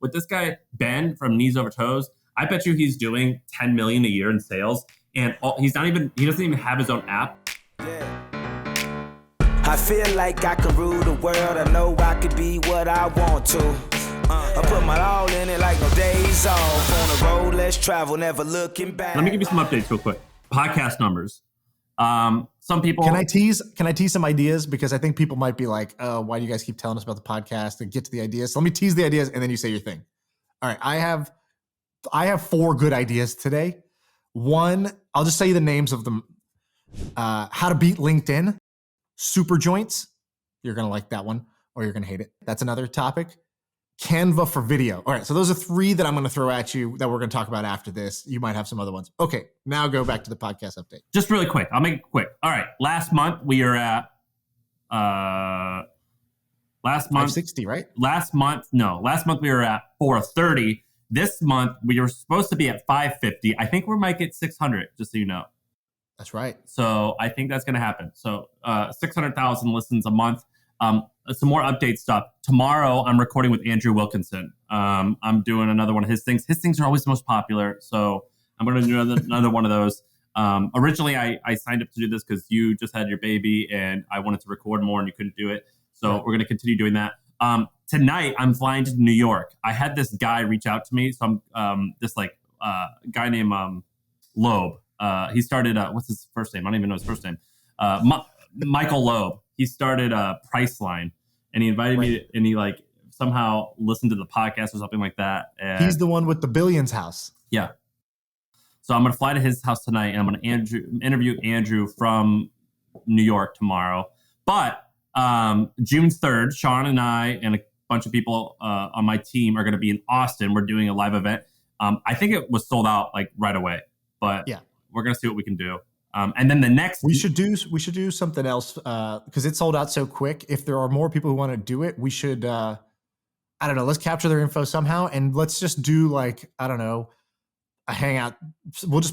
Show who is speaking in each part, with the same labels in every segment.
Speaker 1: with this guy, Ben from Knees Over Toes, I bet you he's doing 10 million a year in sales. And he doesn't even have his own app.
Speaker 2: I feel like I can rule the world. I know I could be what I want to. I put my all in it like no days off. On the road, let's travel, never looking back.
Speaker 1: Let me give you some updates real quick. Podcast numbers. Some people...
Speaker 3: Can I tease some ideas? Because I think people might be like, oh, why do you guys keep telling us about the podcast and get to the ideas? So let me tease the ideas and then you say your thing. All right. I have 4 good ideas today. One, I'll just say the names of them. How to beat LinkedIn. Super joints. You're going to like that one or you're going to hate it. That's another topic. Canva for video. All right. So those are 3 that I'm going to throw at you that we're going to talk about after this. You might have some other ones. Okay. Now go back to the podcast update.
Speaker 1: Just really quick. I'll make it quick. All right. Last month we are at,
Speaker 3: 560, right?
Speaker 1: Last month we were at 430. This month we were supposed to be at 550. I think we might get 600, just so you know.
Speaker 3: That's right.
Speaker 1: So I think that's going to happen. So 600,000 listens a month. Some more update stuff. Tomorrow, I'm recording with Andrew Wilkinson. I'm doing another one of his things. His things are always the most popular, so I'm going to do another one of those. Originally, I signed up to do this because you just had your baby, and I wanted to record more, and you couldn't do it. So We're going to continue doing that. Tonight, I'm flying to New York. I had this guy reach out to me. So I'm this guy named Loeb. He started, what's his first name? I don't even know his first name. Michael Loeb. He started Priceline, and he invited me, and he somehow listened to the podcast or something like that. And
Speaker 3: he's the one with the Billions house.
Speaker 1: Yeah. So I'm going to fly to his house tonight, and I'm going to interview Andrew from New York tomorrow. But June 3rd, Shaan and I and a bunch of people on my team are going to be in Austin. We're doing a live event. I think it was sold out right away, but yeah, we're going to see what we can do. And then the next
Speaker 3: we should do something else because it sold out so quick. If there are more people who want to do it, we should I don't know, let's capture their info somehow and let's just do a hangout. Let's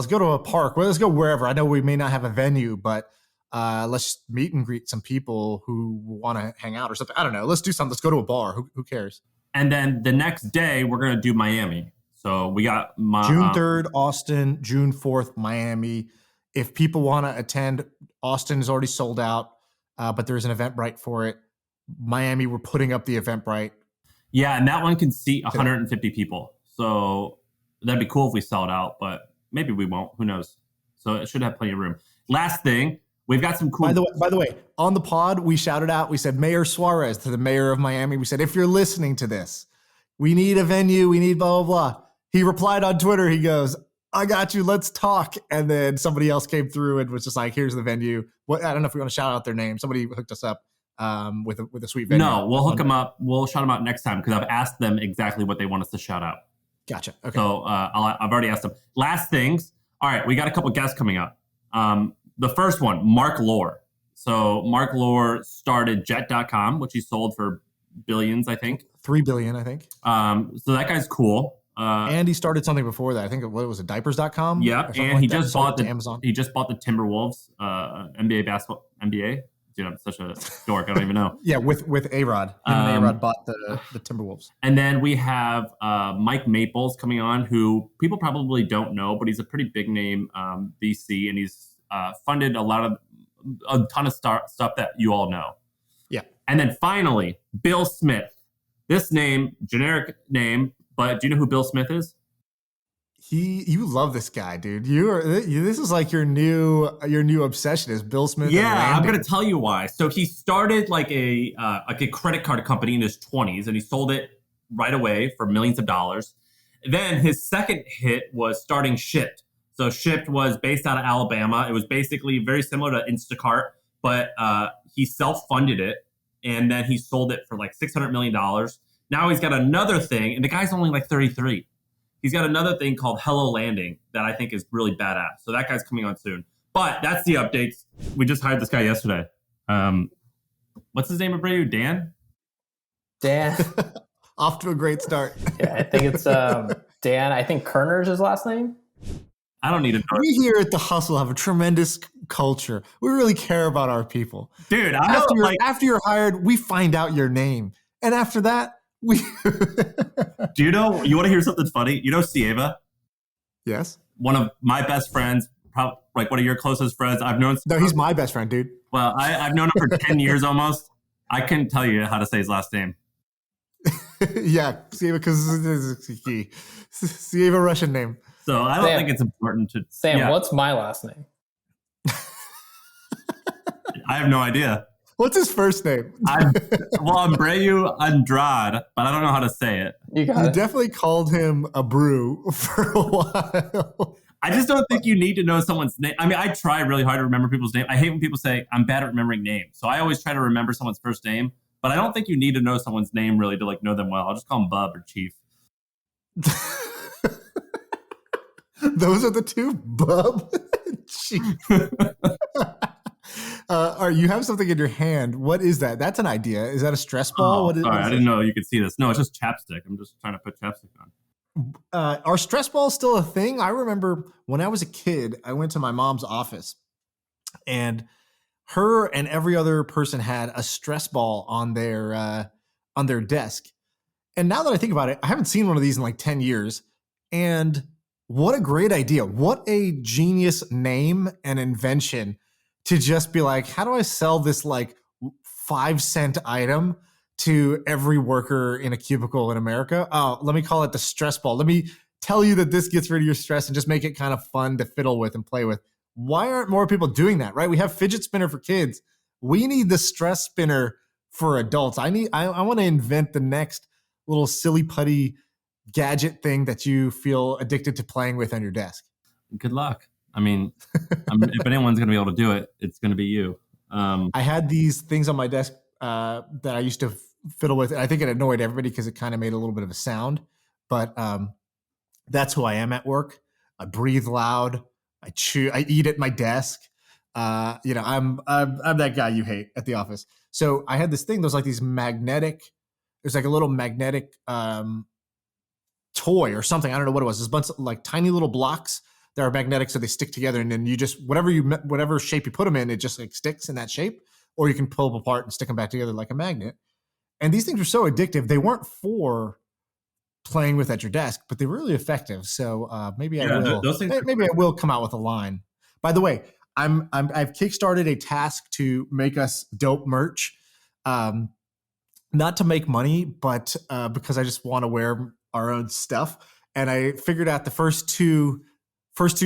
Speaker 3: go to a park. Well, let's go wherever. I know we may not have a venue, but let's meet and greet some people who want to hang out or something. I don't know. Let's do something. Let's go to a bar. Who cares?
Speaker 1: And then the next day we're going to do Miami. So we got
Speaker 3: June 3rd, Austin, June 4th, Miami. If people want to attend, Austin is already sold out, but there's an Eventbrite for it. Miami, we're putting up the Eventbrite.
Speaker 1: Yeah, and that one can seat 150 people. So that'd be cool if we sell it out, but maybe we won't. Who knows? So it should have plenty of room. Last thing, we've got some cool...
Speaker 3: By the way, on the pod, we shouted out, we said Mayor Suarez to the mayor of Miami. We said, if you're listening to this, we need a venue, we need blah, blah, blah. He replied on Twitter, he goes... I got you. Let's talk. And then somebody else came through and was just like, here's the venue. I don't know if we want to shout out their name. Somebody hooked us up with a sweet venue.
Speaker 1: No, we'll hook them up. We'll shout them out next time because I've asked them exactly what they want us to shout out.
Speaker 3: Gotcha. Okay.
Speaker 1: So I've already asked them. Last things. All right. We got a couple guests coming up. The first one, Mark Lohr. So Mark Lohr started Jet.com, which he sold for billions, I think.
Speaker 3: 3 billion, I think.
Speaker 1: So that guy's cool.
Speaker 3: And he started something before that. I think it was diapers.com.
Speaker 1: Yeah, and he just bought the Amazon. He just bought the Timberwolves NBA basketball. NBA? Dude, I'm such a dork. I don't even know.
Speaker 3: Yeah, with A-Rod. A-Rod bought the Timberwolves.
Speaker 1: And then we have Mike Maples coming on, who people probably don't know, but he's a pretty big name VC, and he's funded a ton of stuff that you all know.
Speaker 3: Yeah.
Speaker 1: And then finally, Bill Smith. This name, generic name. But do you know who Bill Smith is?
Speaker 3: You love this guy, dude. This is like your new obsession is Bill Smith.
Speaker 1: Yeah, I'm gonna tell you why. So he started like a credit card company in his 20s, and he sold it right away for millions of dollars. Then his second hit was starting Shipt. So Shipt was based out of Alabama. It was basically very similar to Instacart, but he self-funded it, and then he sold it for like $600 million. Now he's got another thing, and the guy's only like 33. He's got another thing called Hello Landing that I think is really badass. So that guy's coming on soon. But that's the updates. We just hired this guy yesterday. What's his name at Brady? Dan?
Speaker 3: Off to a great start.
Speaker 4: Yeah, I think it's Dan. I think Kerner's his last name.
Speaker 1: I don't need to know.
Speaker 3: We here at The Hustle have a tremendous culture. We really care about our people.
Speaker 1: Dude,
Speaker 3: after you're hired, we find out your name. And after that,
Speaker 1: Do you know? You want to hear something funny? You know, Sieva,
Speaker 3: Yes.
Speaker 1: one of my best friends, probably like one of your closest friends. I've known.
Speaker 3: No, he's my best friend, dude.
Speaker 1: Well, I've known him for 10 years almost. I couldn't tell you how to say his last name.
Speaker 3: Yeah, Sieva, because Sieva Russian name.
Speaker 1: So I don't
Speaker 4: Sam.
Speaker 1: think it's important to.
Speaker 4: Sam,
Speaker 1: yeah,
Speaker 4: what's my last name?
Speaker 1: I have no idea.
Speaker 3: What's his first name?
Speaker 1: I'm Abreu Andrade, but I don't know how to say it.
Speaker 4: You got
Speaker 3: You
Speaker 4: it.
Speaker 3: definitely called him a brew for a while.
Speaker 1: I just don't think you need to know someone's name. I mean, I try really hard to remember people's name. I hate when people say I'm bad at remembering names. So I always try to remember someone's first name, but I don't think you need to know someone's name really to like know them well. I'll just call them Bub or Chief.
Speaker 3: Those are the two, bub. You have something in your hand. What is that? That's an idea. Is that a stress ball?
Speaker 1: Oh,
Speaker 3: What is,
Speaker 1: sorry,
Speaker 3: what is
Speaker 1: I didn't know you could see this. No, it's just chapstick. I'm just trying to put chapstick on.
Speaker 3: Are stress balls still a thing? I remember when I was a kid, I went to my mom's office and her and every other person had a stress ball on their desk. And now that I think about it, I haven't seen one of these in like 10 years. And what a great idea. What a genius name and invention to just be like, how do I sell this like 5-cent item to every worker in a cubicle in America? Oh, let me call it the stress ball. Let me tell you that this gets rid of your stress and just make it kind of fun to fiddle with and play with. Why aren't more people doing that, right? We have fidget spinner for kids. We need the stress spinner for adults. I want to invent the next little silly putty gadget thing that you feel addicted to playing with on your desk.
Speaker 1: Good luck. I mean, if anyone's going to be able to do it, it's going to be you.
Speaker 3: I had these things on my desk that I used to fiddle with. I think it annoyed everybody because it kind of made a little bit of a sound, but that's who I am at work. I breathe loud. I chew. I eat at my desk. I'm that guy you hate at the office. So I had this thing. There's like these magnetic. There's like a little magnetic toy or something. I don't know what it was. There's a bunch of like tiny little blocks that are magnetic, so they stick together, and then you just whatever shape you put them in, it just like sticks in that shape. Or you can pull them apart and stick them back together like a magnet. And these things were so addictive. They weren't for playing with at your desk, but they were really effective. So maybe I will. Maybe I will come out with a line. By the way, I've kickstarted a task to make us dope merch. Not to make money, but because I just want to wear our own stuff. And I figured out the first two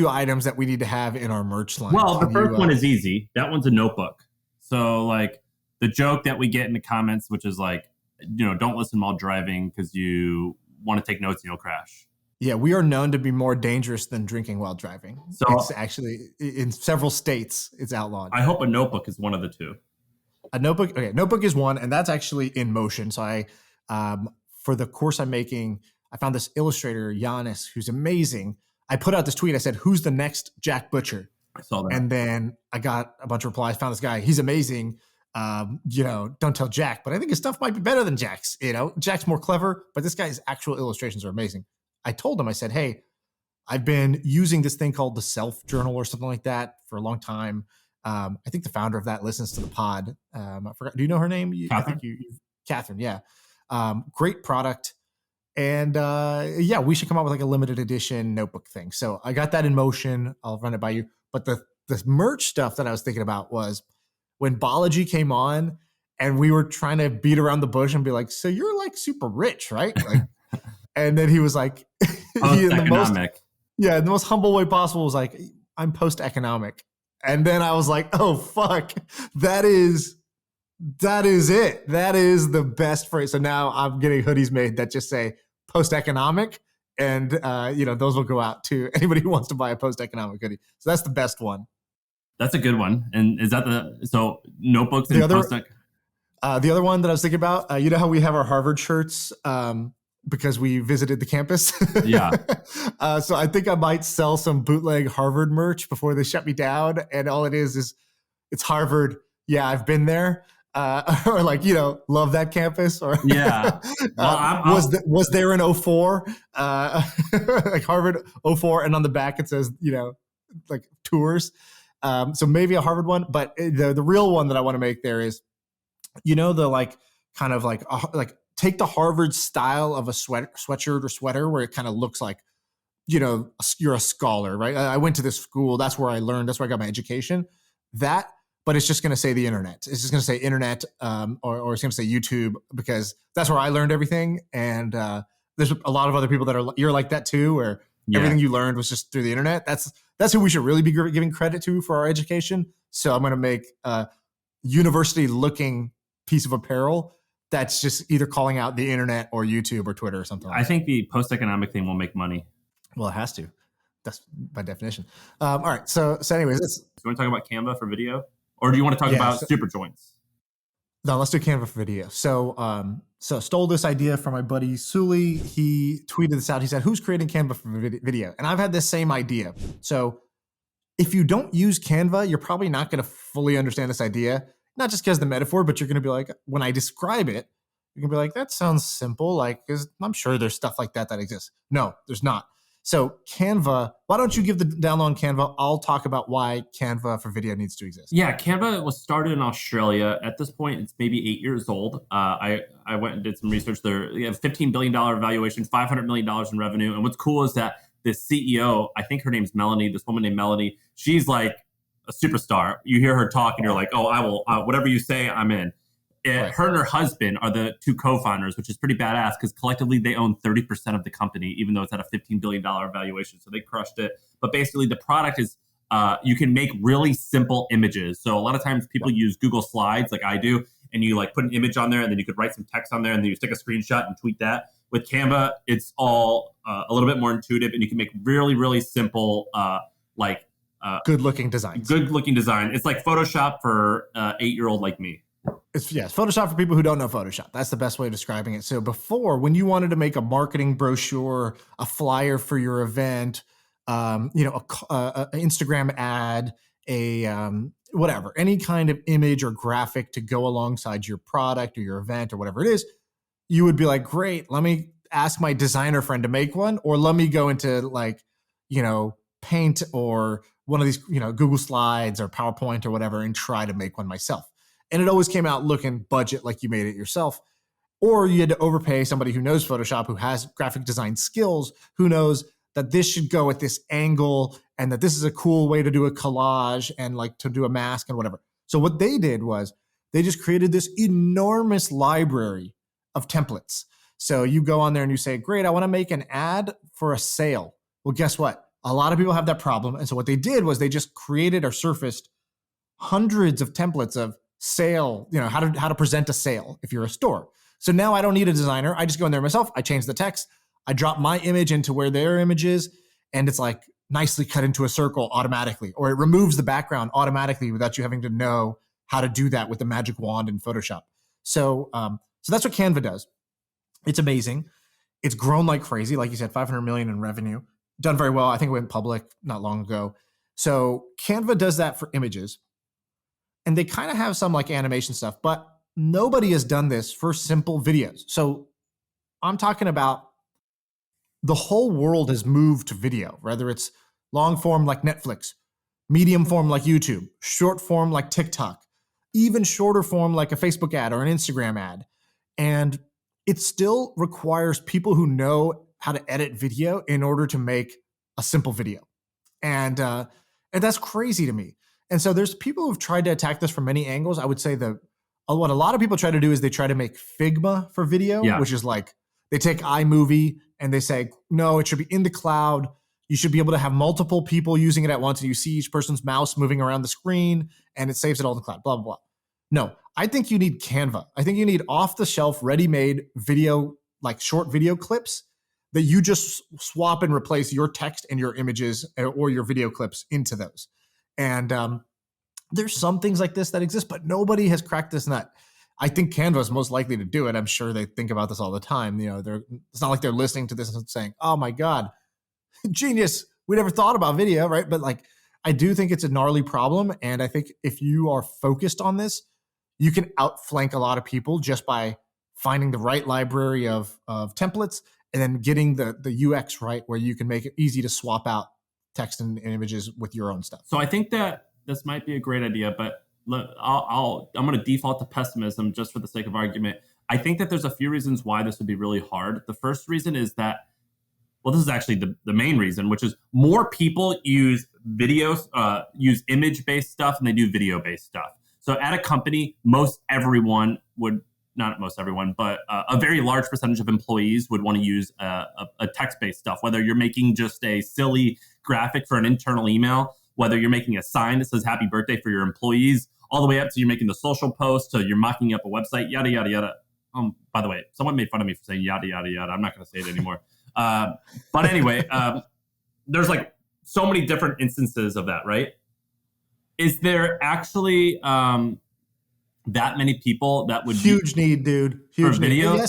Speaker 3: items that we need to have in our merch line.
Speaker 1: Well, the first one is easy. That one's a notebook. So like the joke that we get in the comments, which is like, don't listen while driving because you want to take notes and you'll crash.
Speaker 3: Yeah, we are known to be more dangerous than drinking while driving. So it's actually in several states, it's outlawed.
Speaker 1: I hope a notebook is one of the two.
Speaker 3: A notebook. Okay, notebook is one, and that's actually in motion. So I, for the course I'm making, I found this illustrator, Giannis, who's amazing. I put out this tweet. I said, "Who's the next Jack Butcher?"
Speaker 1: I saw that,
Speaker 3: and then I got a bunch of replies. Found this guy. He's amazing. Don't tell Jack, but I think his stuff might be better than Jack's. Jack's more clever, but this guy's actual illustrations are amazing. I told him, I said, "Hey, I've been using this thing called the Self Journal or something like that for a long time. I think the founder of that listens to the pod. I forgot. Do you know her name?
Speaker 1: Catherine.
Speaker 3: I think Catherine. Yeah. Great product. And we should come out with like a limited edition notebook thing. So I got that in motion. I'll run it by you. But the merch stuff that I was thinking about was when Balaji came on and we were trying to beat around the bush and be like, so you're like super rich, right? Like, and then he was like, in the most humble way possible was like, I'm post-economic. And then I was like, oh, fuck, that is it. That is the best phrase. So now I'm getting hoodies made that just say post-economic. And, those will go out to anybody who wants to buy a post-economic hoodie. So that's the best one.
Speaker 1: That's a good one. And is that notebooks?
Speaker 3: The other one that I was thinking about, you know how we have our Harvard shirts because we visited the campus?
Speaker 1: Yeah.
Speaker 3: So I think I might sell some bootleg Harvard merch before they shut me down. And all it is it's Harvard. Yeah, I've been there. Or like, love that campus. Or
Speaker 1: yeah. Well,
Speaker 3: was there in 04? Like Harvard 04. And on the back it says, like tours. So maybe a Harvard one. But the real one that I want to make there is, the like kind of like take the Harvard style of a sweatshirt or sweater where it kind of looks like, you're a scholar, right? I went to this school. That's where I learned. That's where I got my education. But it's just going to say the internet. It's just going to say internet, or it's going to say YouTube, because that's where I learned everything. And there's a lot of other people that you're like that too, where everything you learned was just through the internet. That's who we should really be giving credit to for our education. So I'm going to make a university-looking piece of apparel that's just either calling out the internet or YouTube or Twitter or something like that.
Speaker 1: I think the post-economic thing will make money.
Speaker 3: Well, it has to. That's by definition. All right. So anyways,
Speaker 1: do you want to talk about Canva for video, or do you want to talk about super joints?
Speaker 3: No, let's do Canva for video. So stole this idea from my buddy Sully. He tweeted this out. He said, "Who's creating Canva for video?" And I've had this same idea. So if you don't use Canva, you're probably not going to fully understand this idea. Not just because of the metaphor, but you're going to be like, when I describe it, you're going to be like, that sounds simple. Like, because I'm sure there's stuff like that exists. No, there's not. So Canva, why don't you give the download on Canva? I'll talk about why Canva for video needs to exist.
Speaker 1: Yeah, Canva was started in Australia. At this point, it's maybe 8 years old. I went and did some research there. They have $15 billion valuation, $500 million in revenue. And what's cool is that the CEO, I think her name's Melanie, this woman named Melanie, she's like a superstar. You hear her talk and you're like, oh, I will, whatever you say, I'm in. Right. Her and her husband are the two co-founders, which is pretty badass because collectively they own 30% of the company, even though it's at a $15 billion valuation. So they crushed it. But basically the product is you can make really simple images. So a lot of times people use Google Slides like I do, and you like put an image on there and then you could write some text on there and then you stick a screenshot and tweet that. With Canva, it's all a little bit more intuitive and you can make really, really simple
Speaker 3: good-looking designs.
Speaker 1: Good-looking design. It's like Photoshop for 8-year-old like me.
Speaker 3: It's Photoshop for people who don't know Photoshop. That's the best way of describing it. So before, when you wanted to make a marketing brochure, a flyer for your event, a Instagram ad, whatever, any kind of image or graphic to go alongside your product or your event or whatever it is, you would be like, great, let me ask my designer friend to make one, or let me go into Paint or one of these, Google Slides or PowerPoint or whatever and try to make one myself. And it always came out looking budget like you made it yourself. Or you had to overpay somebody who knows Photoshop, who has graphic design skills, who knows that this should go at this angle and that this is a cool way to do a collage and like to do a mask and whatever. So what they did was they just created this enormous library of templates. So you go on there and you say, great, I want to make an ad for a sale. Well, guess what? A lot of people have that problem. And so what they did was they just created or surfaced hundreds of templates of sale, how to present a sale if you're a store. So now I don't need a designer. I just go in there myself. I change the text. I drop my image into where their image is, and it's like nicely cut into a circle automatically, or it removes the background automatically without you having to know how to do that with the magic wand in Photoshop. So that's what Canva does. It's amazing. It's grown like crazy. Like you said, 500 million in revenue, done very well. I think it went public not long ago. So Canva does that for images. And they kind of have some like animation stuff, but nobody has done this for simple videos. So I'm talking about the whole world has moved to video, whether it's long form like Netflix, medium form like YouTube, short form like TikTok, even shorter form like a Facebook ad or an Instagram ad. And it still requires people who know how to edit video in order to make a simple video. And that's crazy to me. And so there's people who've tried to attack this from many angles. I would say what a lot of people try to do is they try to make Figma for video, which is like they take iMovie and they say, no, it should be in the cloud. You should be able to have multiple people using it at once and you see each person's mouse moving around the screen and it saves it all in the cloud, blah, blah, blah. No, I think you need Canva. I think you need off-the-shelf, ready-made video, like short video clips that you just swap and replace your text and your images or your video clips into those. And there's some things like this that exist, but nobody has cracked this nut. I think Canva is most likely to do it. I'm sure they think about this all the time. It's not like they're listening to this and saying, oh my God, genius. We never thought about video, right? But like, I do think it's a gnarly problem. And I think if you are focused on this, you can outflank a lot of people just by finding the right library of templates and then getting the UX right, where you can make it easy to swap out text and images with your own stuff.
Speaker 1: So I think that this might be a great idea, but I'm going to default to pessimism just for the sake of argument. I think that there's a few reasons why this would be really hard. The first reason is that, well, this is actually the main reason, which is more people use videos, use image-based stuff than they do video-based stuff. So at a company, not most everyone, but a very large percentage of employees would want to use a text-based stuff, whether you're making just a silly graphic for an internal email, whether you're making a sign that says happy birthday for your employees, all the way up to you're making the social post, to you're mocking up a website, yada, yada, yada. By the way, someone made fun of me for saying yada, yada, yada. I'm not going to say it anymore. But anyway, there's like so many different instances of that, right? Is there actually that many people that would
Speaker 3: huge need, dude? Huge
Speaker 1: need. Video?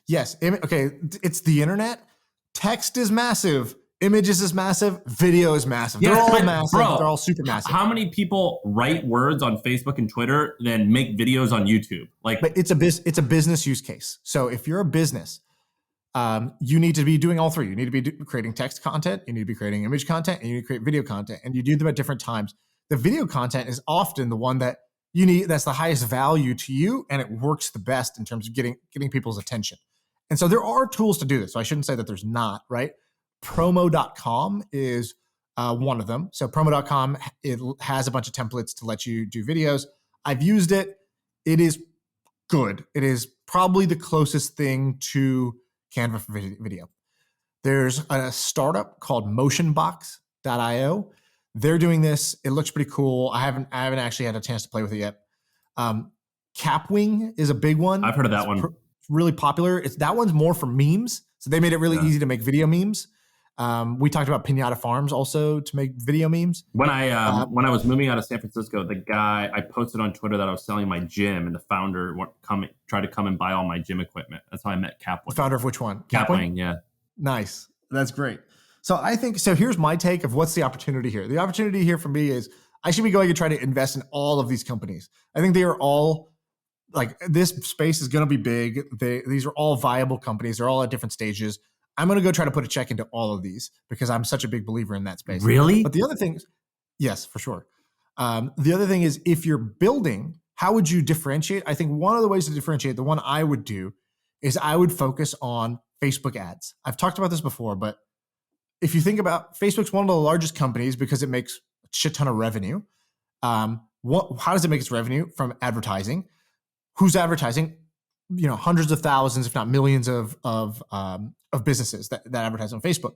Speaker 3: Yes. Okay, it's the internet. Text is massive. Images is massive. Video is massive.
Speaker 1: Yes,
Speaker 3: they're all massive.
Speaker 1: Bro,
Speaker 3: they're all super massive.
Speaker 1: How many people write words on Facebook and Twitter then make videos on YouTube?
Speaker 3: But it's a business use case. So if you're a business, you need to be doing all three. You need to be creating text content, you need to be creating image content, and you need to create video content, and you do them at different times. The video content is often the one that you need, that's the highest value to you, and it works the best in terms of getting people's attention. And so there are tools to do this. So I shouldn't say that there's not, right? Promo.com is one of them. So promo.com, it has a bunch of templates to let you do videos. I've used it. It is good. It is probably the closest thing to Canva for video. There's a startup called motionbox.io. They're doing this. It looks pretty cool. I haven't actually had a chance to play with it yet. Capwing is a big one.
Speaker 1: I've heard of that one.
Speaker 3: Really popular. That one's more for memes. So they made it really easy to make video memes. We talked about Pinata Farms also to make video memes.
Speaker 1: When I was moving out of San Francisco, the guy, I posted on Twitter that I was selling my gym, and the founder tried to come and buy all my gym equipment. That's how I met Capwing.
Speaker 3: The founder of which one?
Speaker 1: Capwing, yeah.
Speaker 3: Nice. That's great. So I think, so here's my take of what's the opportunity here. The opportunity here for me is I should be going and try to invest in all of these companies. I think they are all, like, this space is going to be big. These are all viable companies. They're all at different stages. I'm going to go try to put a check into all of these because I'm such a big believer in that space.
Speaker 1: Really?
Speaker 3: But the other thing is, yes, for sure. The other thing is, if you're building, how would you differentiate? I think one of the ways to differentiate, the one I would do, is I would focus on Facebook ads. I've talked about this before, but if you think about, Facebook's one of the largest companies because it makes a shit ton of revenue. How does it make its revenue? From advertising. Who's advertising? Hundreds of thousands, if not millions of businesses that advertise on Facebook.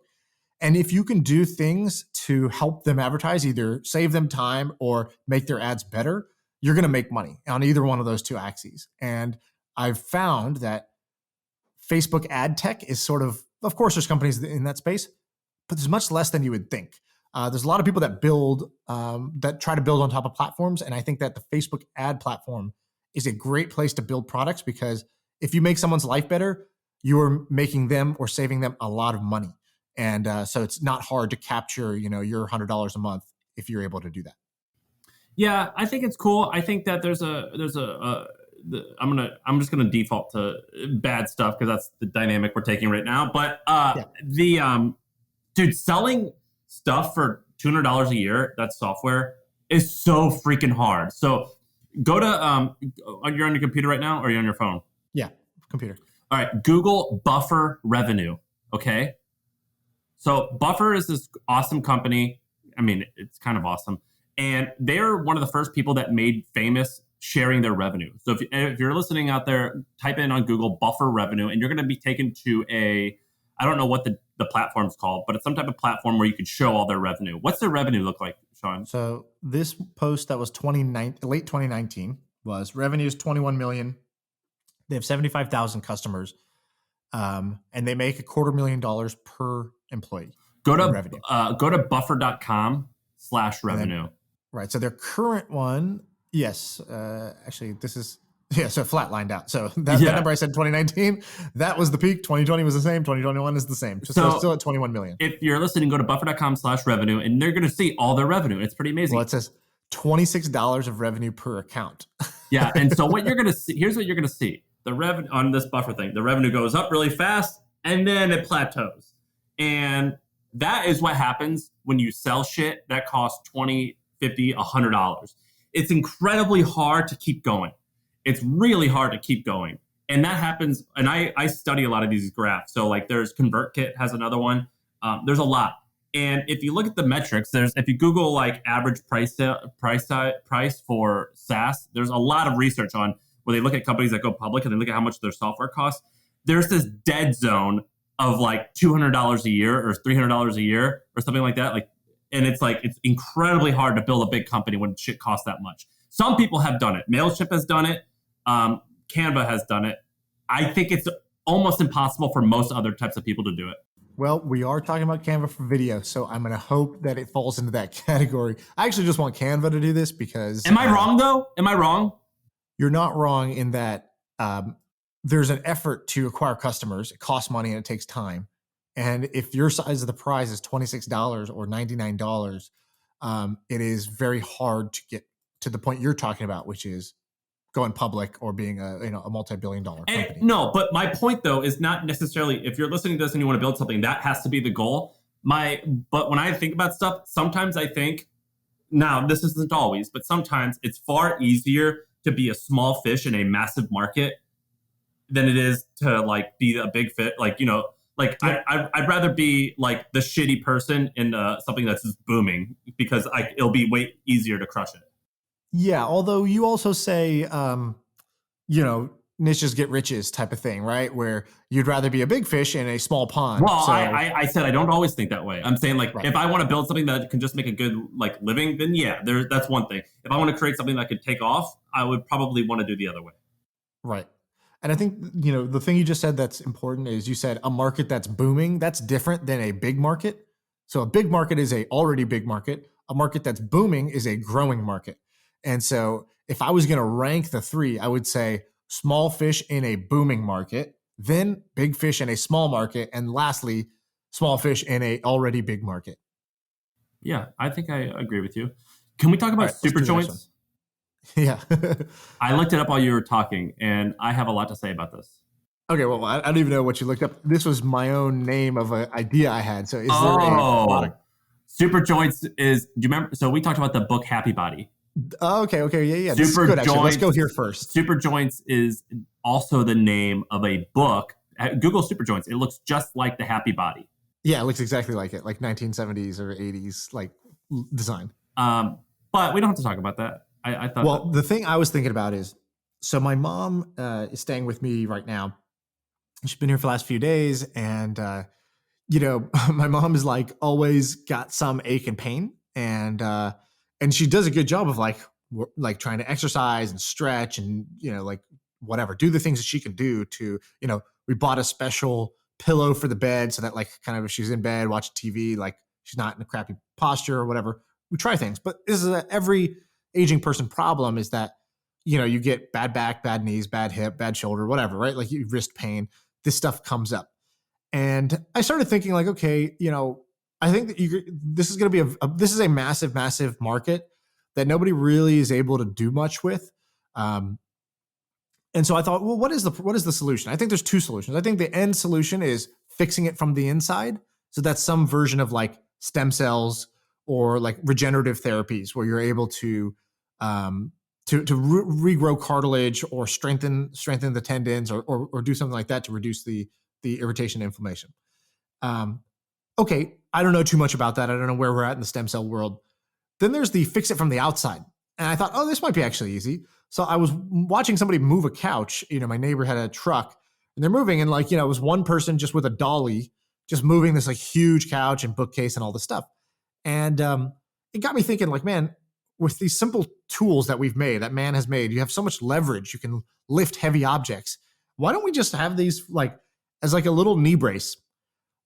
Speaker 3: And if you can do things to help them advertise, either save them time or make their ads better, you're going to make money on either one of those two axes. And I've found that Facebook ad tech is of course, there's companies in that space, but there's much less than you would think. There's a lot of people that that try to build on top of platforms. And I think that the Facebook ad platform is a great place to build products, because if you make someone's life better, you're making them or saving them a lot of money. And so it's not hard to capture, your $100 a month if you're able to do that. Yeah, I think it's cool. I think that I'm just gonna default to bad stuff because that's the dynamic we're taking right now. But dude, selling stuff for $200 a year, that's software, is so freaking hard. So go to you're on your computer right now, or are you on your phone? Yeah, computer.
Speaker 1: All right, Google Buffer Revenue. Okay, so Buffer is this awesome company. I mean, it's kind of awesome, and they're one of the first people that made famous sharing their revenue. So if you're listening out there, type in on Google Buffer Revenue, and you're going to be taken to I don't know what the platform's called, but it's some type of platform where you could show all their revenue. What's their revenue look like, Shaan? So this post that was late 2019 was revenues $21 million. They have 75,000 customers, and they make $250,000 per employee. Go to buffer.com/revenue. Right. So their current one, yes, actually this is, so flatlined out. So that number I said 2019, that was the peak. 2020 was the same. 2021 is the same. So it's still at 21 million. If you're listening, go to buffer.com/revenue, and they're going to see all their revenue. It's pretty amazing. Well, it says $26 of revenue per account. Yeah. And so what you're going to see, here's what you're going to see. The revenue on this Buffer thing, the revenue goes up really fast and then it plateaus. And that is what happens when you sell shit that costs $20, $50, $100. It's incredibly hard to keep going. It's really hard to keep going. And that happens, and I study a lot of these graphs. So like there's ConvertKit has another one. There's a lot. And if you look at the metrics, if you Google like average price for SaaS, there's a lot of research on where they look at companies that go public and they look at how much their software costs. There's this dead zone of like $200 a year or $300 a year or something like that. And it's incredibly hard to build a big company when shit costs that much. Some people have done it. Mailchimp has done it. Canva has done it. I think it's almost impossible for most other types of people to do it.
Speaker 3: Well, we are talking about Canva for video, so I'm going to hope that it falls into that category. I actually just want Canva to do this because...
Speaker 1: Am I wrong, though? Am I wrong?
Speaker 3: You're not wrong in that there's an effort to acquire customers. It costs money and it takes time. And if your size of the prize is $26 or $99, it is very hard to get to the point you're talking about, which is going public or being a multi-billion-dollar company.
Speaker 1: No, but my point though is not necessarily if you're listening to this and you want to build something, that has to be the goal. But when I think about stuff, sometimes I think, now this isn't always, but sometimes it's far easier to be a small fish in a massive market than it is to like be a big fish. I'd rather be like the shitty person in something that's just booming because it'll be way easier to crush it.
Speaker 3: Yeah, although you also say, niches get riches type of thing, right? Where you'd rather be a big fish in a small pond.
Speaker 1: Well, so, I said I don't always think that way. I'm saying right. If I want to build something that can just make a good living, then yeah, that's one thing. If I want to create something that could take off, I would probably want to do the other way.
Speaker 3: Right. And I think, the thing you just said that's important is you said a market that's booming. That's different than a big market. So a big market is a already big market. A market that's booming is a growing market. And so if I was going to rank the three, I would say small fish in a booming market, then big fish in a small market, and lastly, small fish in a already big market.
Speaker 1: Yeah, I think I agree with you. Can we talk about super joints?
Speaker 3: Yeah.
Speaker 1: I looked it up while you were talking, and I have a lot to say about this.
Speaker 3: Okay, well, I don't even know what you looked up. This was my own name of an idea I had. So is there a product?
Speaker 1: Super joints is, do you remember? So we talked about the book Happy Body.
Speaker 3: Okay, yeah.
Speaker 1: This is good,
Speaker 3: actually. Let's go here first.
Speaker 1: Super joints is also the name of a book. Google super joints. It looks just like the Happy Body.
Speaker 3: Yeah, it looks exactly like it, like 1970s or 80s like design.
Speaker 1: But we don't have to talk about that. I thought.
Speaker 3: Well, the thing I was thinking about is, so my mom is staying with me right now. She's been here for the last few days, and my mom is like always got some ache and pain, and she does a good job of like trying to exercise and stretch and, whatever, do the things that she can do to, we bought a special pillow for the bed so that like kind of if she's in bed watching TV, like she's not in a crappy posture or whatever. We try things, but this is every aging person problem is that, you get bad back, bad knees, bad hip, bad shoulder, whatever, right? Like you wrist pain, this stuff comes up. And I started thinking like, okay, I think that this is going to be this is a massive, massive market that nobody really is able to do much with. And so I thought, well, what is the solution? I think there's two solutions. I think the end solution is fixing it from the inside. So that's some version of like stem cells or like regenerative therapies where you're able to regrow cartilage or strengthen the tendons or do something like that to reduce the irritation and inflammation. Okay, I don't know too much about that. I don't know where we're at in the stem cell world. Then there's the fix it from the outside. And I thought, this might be actually easy. So I was watching somebody move a couch. My neighbor had a truck and they're moving and it was one person just with a dolly, just moving this like huge couch and bookcase and all this stuff. And it got me thinking like, man, with these simple tools that man has made, you have so much leverage. You can lift heavy objects. Why don't we just have these like as like a little knee brace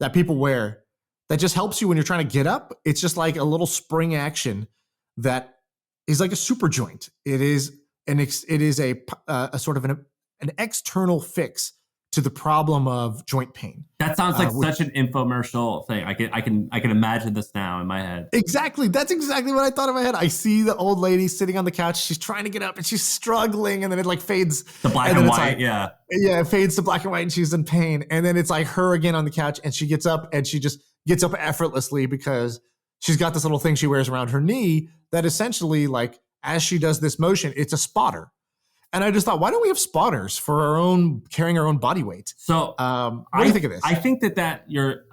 Speaker 3: that people wear that just helps you when you're trying to get up? It's just like a little spring action that is like a super joint. It is a sort of an external fix to the problem of joint pain.
Speaker 1: That sounds like such an infomercial thing. I can imagine this now in my head.
Speaker 3: Exactly. That's exactly what I thought in my head. I see the old lady sitting on the couch. She's trying to get up and she's struggling, and then it like fades
Speaker 1: to black and white. Yeah,
Speaker 3: it fades to black and white, and she's in pain. And then it's like her again on the couch, and she gets up, and she just gets up effortlessly because she's got this little thing she wears around her knee that essentially, like, as she does this motion, it's a spotter. And I just thought, why don't we have spotters for our own, carrying our own body weight?
Speaker 1: So
Speaker 3: what do you think of this?
Speaker 1: I think that you're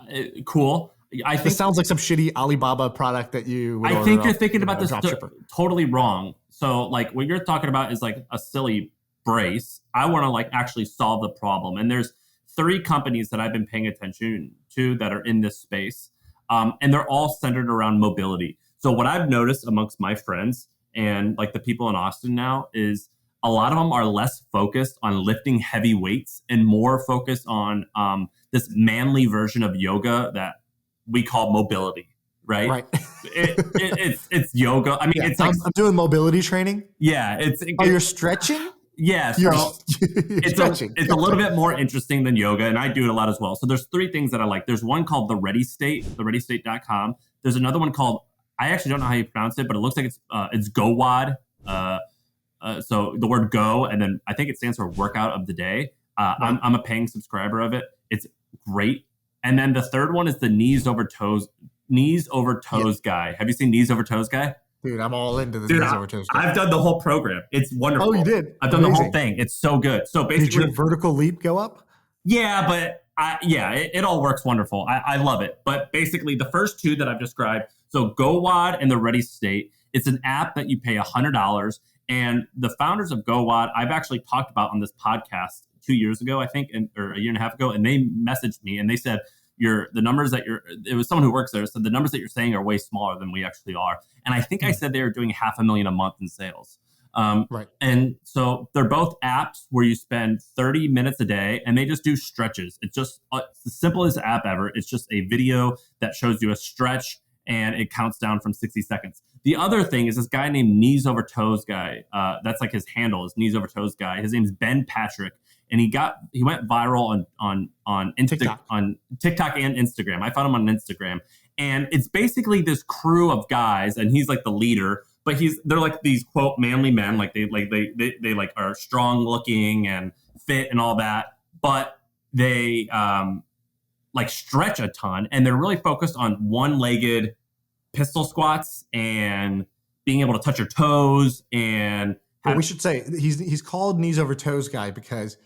Speaker 1: cool. I think
Speaker 3: this sounds like some shitty Alibaba product that you would
Speaker 1: I think you're
Speaker 3: off,
Speaker 1: thinking about this
Speaker 3: dropshipper.
Speaker 1: Totally wrong. So like what you're talking about is like a silly brace. I want to like actually solve the problem. And there's 3 companies that I've been paying attention to that are in this space. And they're all centered around mobility. So what I've noticed amongst my friends and like the people in Austin now is a lot of them are less focused on lifting heavy weights and more focused on this manly version of yoga that we call mobility, right?
Speaker 3: Right.
Speaker 1: It's yoga. I mean, it's like
Speaker 3: I'm doing mobility training.
Speaker 1: Yeah,
Speaker 3: you're stretching.
Speaker 1: Yeah,
Speaker 3: you're
Speaker 1: stretching. It's a little bit more interesting than yoga, and I do it a lot as well. So there's 3 things that I like. There's one called the Ready State, thereadystate.com. There's another one called, I actually don't know how you pronounce it, but it looks like it's GoWOD. So the word go, and then I think it stands for workout of the day.
Speaker 3: Right.
Speaker 1: I'm a paying subscriber of it. It's great. And then the third one is the knees over toes guy. Have you seen knees over toes guy?
Speaker 3: Dude, I'm all into the knees over toes guy.
Speaker 1: I've done the whole program. It's wonderful.
Speaker 3: Oh, you did?
Speaker 1: I've done the whole thing. It's so good. So basically,
Speaker 3: did your vertical leap go up?
Speaker 1: Yeah, but it all works wonderful. I love it. But basically, the first 2 that I've described, so GoWOD and the Ready State, it's an app that you pay $100. And the founders of GoWOD, I've actually talked about on this podcast 2 years ago, I think, or a year and a half ago, and they messaged me and they said, the numbers that it was someone who works there, said the numbers that you're saying are way smaller than we actually are. And I think I said they were doing $500,000 a month in sales.
Speaker 3: Right.
Speaker 1: And so they're both apps where you spend 30 minutes a day and they just do stretches. It's just it's the simplest app ever. It's just a video that shows you a stretch and it counts down from 60 seconds. The other thing is this guy named Knees Over Toes guy. That's like his handle is Knees Over Toes guy. His name's Ben Patrick. And he went viral on TikTok and Instagram. I found him on Instagram, and it's basically this crew of guys, and he's like the leader. But they're like these quote manly men, like they like are strong looking and fit and all that. But they like stretch a ton, and they're really focused on one-legged pistol squats and being able to touch your toes. And
Speaker 3: we should say he's called Knees Over Toes guy because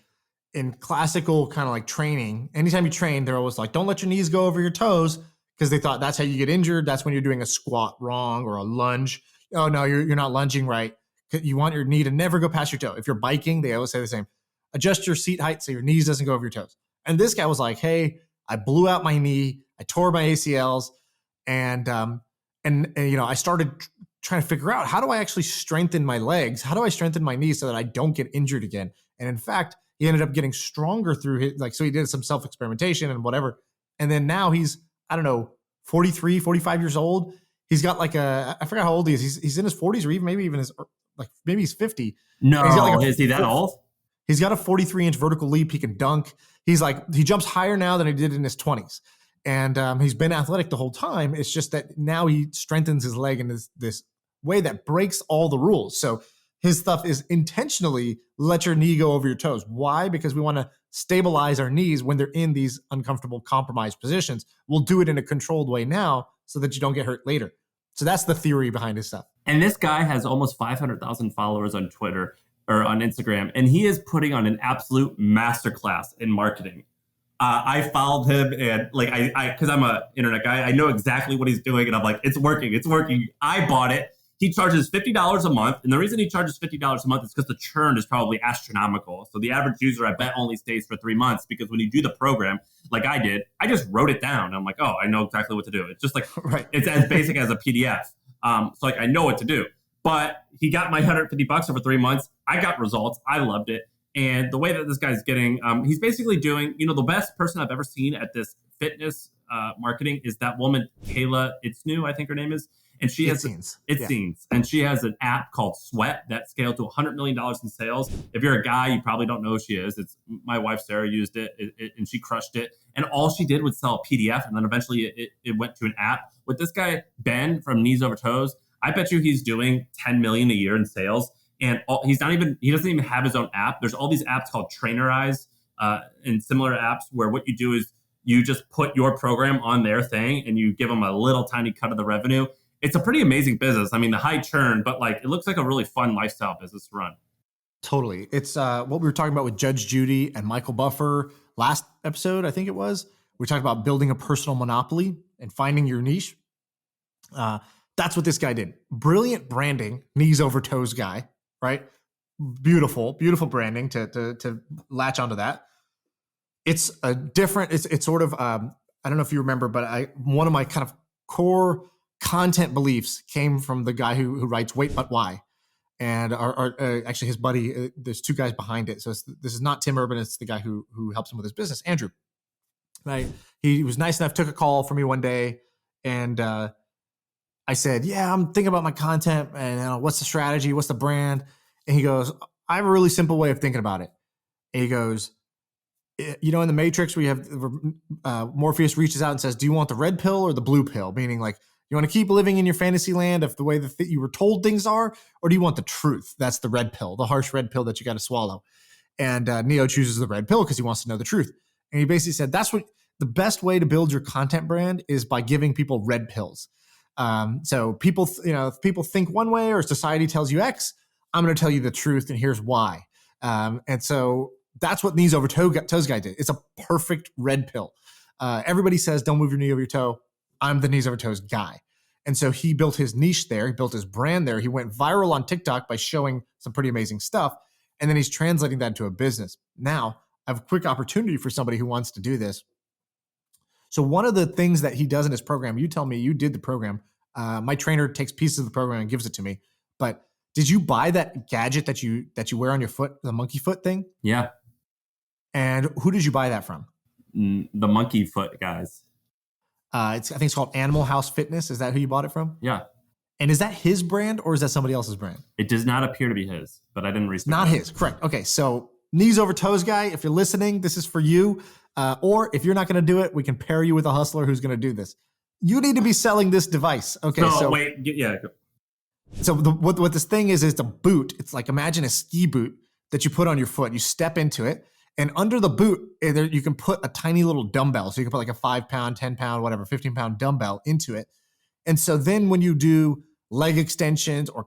Speaker 3: in classical kind of like training, anytime you train, they're always like, don't let your knees go over your toes, because they thought that's how you get injured. That's when you're doing a squat wrong or a lunge. Oh no, you're not lunging right. You want your knee to never go past your toe. If you're biking, they always say the same. Adjust your seat height so your knees doesn't go over your toes. And this guy was like, hey, I blew out my knee, I tore my ACLs, and you know, I started trying to figure out, how do I actually strengthen my legs? How do I strengthen my knees so that I don't get injured again? And in fact, he ended up getting stronger through his, like, so he did some self-experimentation and whatever. And then now he's, I don't know, 43, 45 years old. He's got like I forgot how old he is. He's in his 40s or even maybe maybe he's 50.
Speaker 1: No, is he that old?
Speaker 3: He's got a 43-inch vertical leap. He can dunk. He jumps higher now than he did in his 20s. And he's been athletic the whole time. It's just that now he strengthens his leg in this way that breaks all the rules. So his stuff is intentionally let your knee go over your toes. Why? Because we want to stabilize our knees when they're in these uncomfortable, compromised positions. We'll do it in a controlled way now so that you don't get hurt later. So that's the theory behind his stuff.
Speaker 1: And this guy has almost 500,000 followers on Twitter or on Instagram, and he is putting on an absolute masterclass in marketing. I followed him, and like because I'm an internet guy, I know exactly what he's doing, and I'm like, it's working. I bought it. He charges $50 a month, and the reason he charges $50 a month is because the churn is probably astronomical. So the average user, I bet, only stays for 3 months, because when you do the program, like I did, I just wrote it down. And I'm like, oh, I know exactly what to do. It's just like, right. It's as basic as a PDF. So like, I know what to do. But he got my $150 over 3 months. I got results. I loved it. And the way that this guy's getting, he's basically doing, the best person I've ever seen at this fitness marketing is that woman, Kayla Itsnu, I think her name is. And she has and she has an app called Sweat that scaled to $100 million in sales. If you're a guy, you probably don't know who she is. It's my wife, Sarah, used it and she crushed it. And all she did was sell a PDF, and then eventually it went to an app. With this guy, Ben from Knees Over Toes, I bet you he's doing $10 million a year in sales. And he doesn't even have his own app. There's all these apps called Trainerize and similar apps where what you do is you just put your program on their thing and you give them a little tiny cut of the revenue. It's a pretty amazing business. I mean, the high churn, but like it looks like a really fun lifestyle business to run.
Speaker 3: Totally. It's what we were talking about with Judge Judy and Michael Buffer last episode, I think it was. We talked about building a personal monopoly and finding your niche. That's what this guy did. Brilliant branding, knees over toes guy, right? Beautiful, beautiful branding to latch onto that. It's a different, it's sort of, I don't know if you remember, but one of my kind of core content beliefs came from the guy who writes Wait But Why. And actually his buddy, there's two guys behind it. So this is not Tim Urban, it's the guy who helps him with his business, Andrew. Right? He was nice enough, took a call for me one day, and I said, yeah, I'm thinking about my content and what's the strategy, what's the brand? And he goes, I have a really simple way of thinking about it. And he goes, you know, in the Matrix, we have Morpheus reaches out and says, do you want the red pill or the blue pill? Meaning like, you want to keep living in your fantasy land of the way that you were told things are, or do you want the truth? That's the red pill, the harsh red pill that you got to swallow. And Neo chooses the red pill because he wants to know the truth. And he basically said, that's what the best way to build your content brand is by giving people red pills. So people, if people think one way or society tells you X, I'm going to tell you the truth and here's why. And so that's what knees over toes guy did. It's a perfect red pill. Everybody says, don't move your knee over your toe. I'm the knees over toes guy. And so he built his niche there. He built his brand there. He went viral on TikTok by showing some pretty amazing stuff. And then he's translating that into a business. Now, I have a quick opportunity for somebody who wants to do this. So one of the things that he does in his program, you tell me you did the program. My trainer takes pieces of the program and gives it to me. But did you buy that gadget that you wear on your foot, the monkey foot thing?
Speaker 1: Yeah.
Speaker 3: And who did you buy that from?
Speaker 1: The monkey foot guys.
Speaker 3: I think it's called Animal House Fitness. Is that who you bought it from?
Speaker 1: Yeah.
Speaker 3: And is that his brand or is that somebody else's brand?
Speaker 1: It does not appear to be his, but I didn't research.
Speaker 3: Not his, correct. Okay, so knees over toes guy, if you're listening, this is for you. Or if you're not going to do it, we can pair you with a hustler who's going to do this. You need to be selling this device. Okay, so
Speaker 1: wait, yeah.
Speaker 3: So what this thing is a boot. It's like, imagine a ski boot that you put on your foot. You step into it. And under the boot, you can put a tiny little dumbbell. So you can put like a 5 pound, 10 pound, whatever, 15 pound dumbbell into it. And so then when you do leg extensions or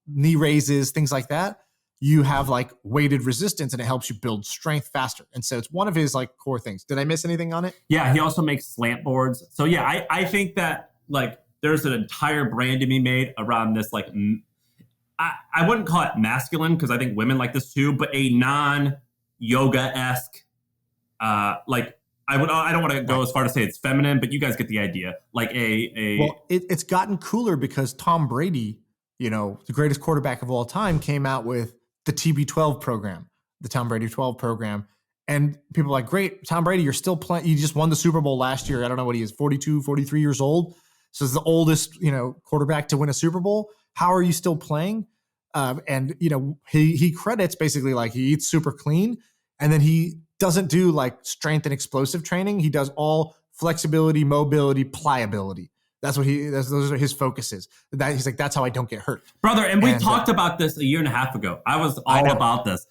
Speaker 3: knee raises, things like that, you have like weighted resistance and it helps you build strength faster. And so it's one of his like core things. Did I miss anything on it?
Speaker 1: Yeah, he also makes slant boards. So yeah, I think that like there's an entire brand to be made around this like I wouldn't call it masculine because I think women like this too, but a non-yoga-esque, like I don't want to go as far to say it's feminine, but you guys get the idea. Like
Speaker 3: Well, it's gotten cooler because Tom Brady, the greatest quarterback of all time, came out with the TB12 program, the Tom Brady 12 program. And people are like, great, Tom Brady, you're still playing. You just won the Super Bowl last year. I don't know what he is, 42, 43 years old. So it's the oldest, quarterback to win a Super Bowl. How are you still playing? And he credits basically like he eats super clean, and then he doesn't do like strength and explosive training. He does all flexibility, mobility, pliability. Those are his focuses. He's like, that's how I don't get hurt,
Speaker 1: brother. And we talked about this a year and a half ago. I was all about this.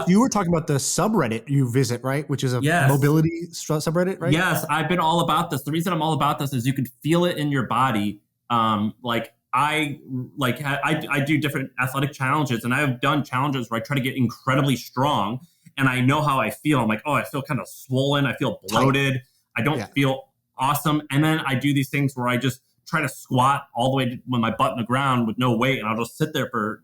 Speaker 3: You were talking about the subreddit you visit, right? Which is a mobility subreddit, right?
Speaker 1: Yes, I've been all about this. The reason I'm all about this is you can feel it in your body. I do different athletic challenges, and I've done challenges where I try to get incredibly strong, and I know how I feel. I'm like, I feel kind of swollen. I feel bloated. I don't feel awesome. And then I do these things where I just try to squat all the way with my butt in the ground with no weight, and I'll just sit there for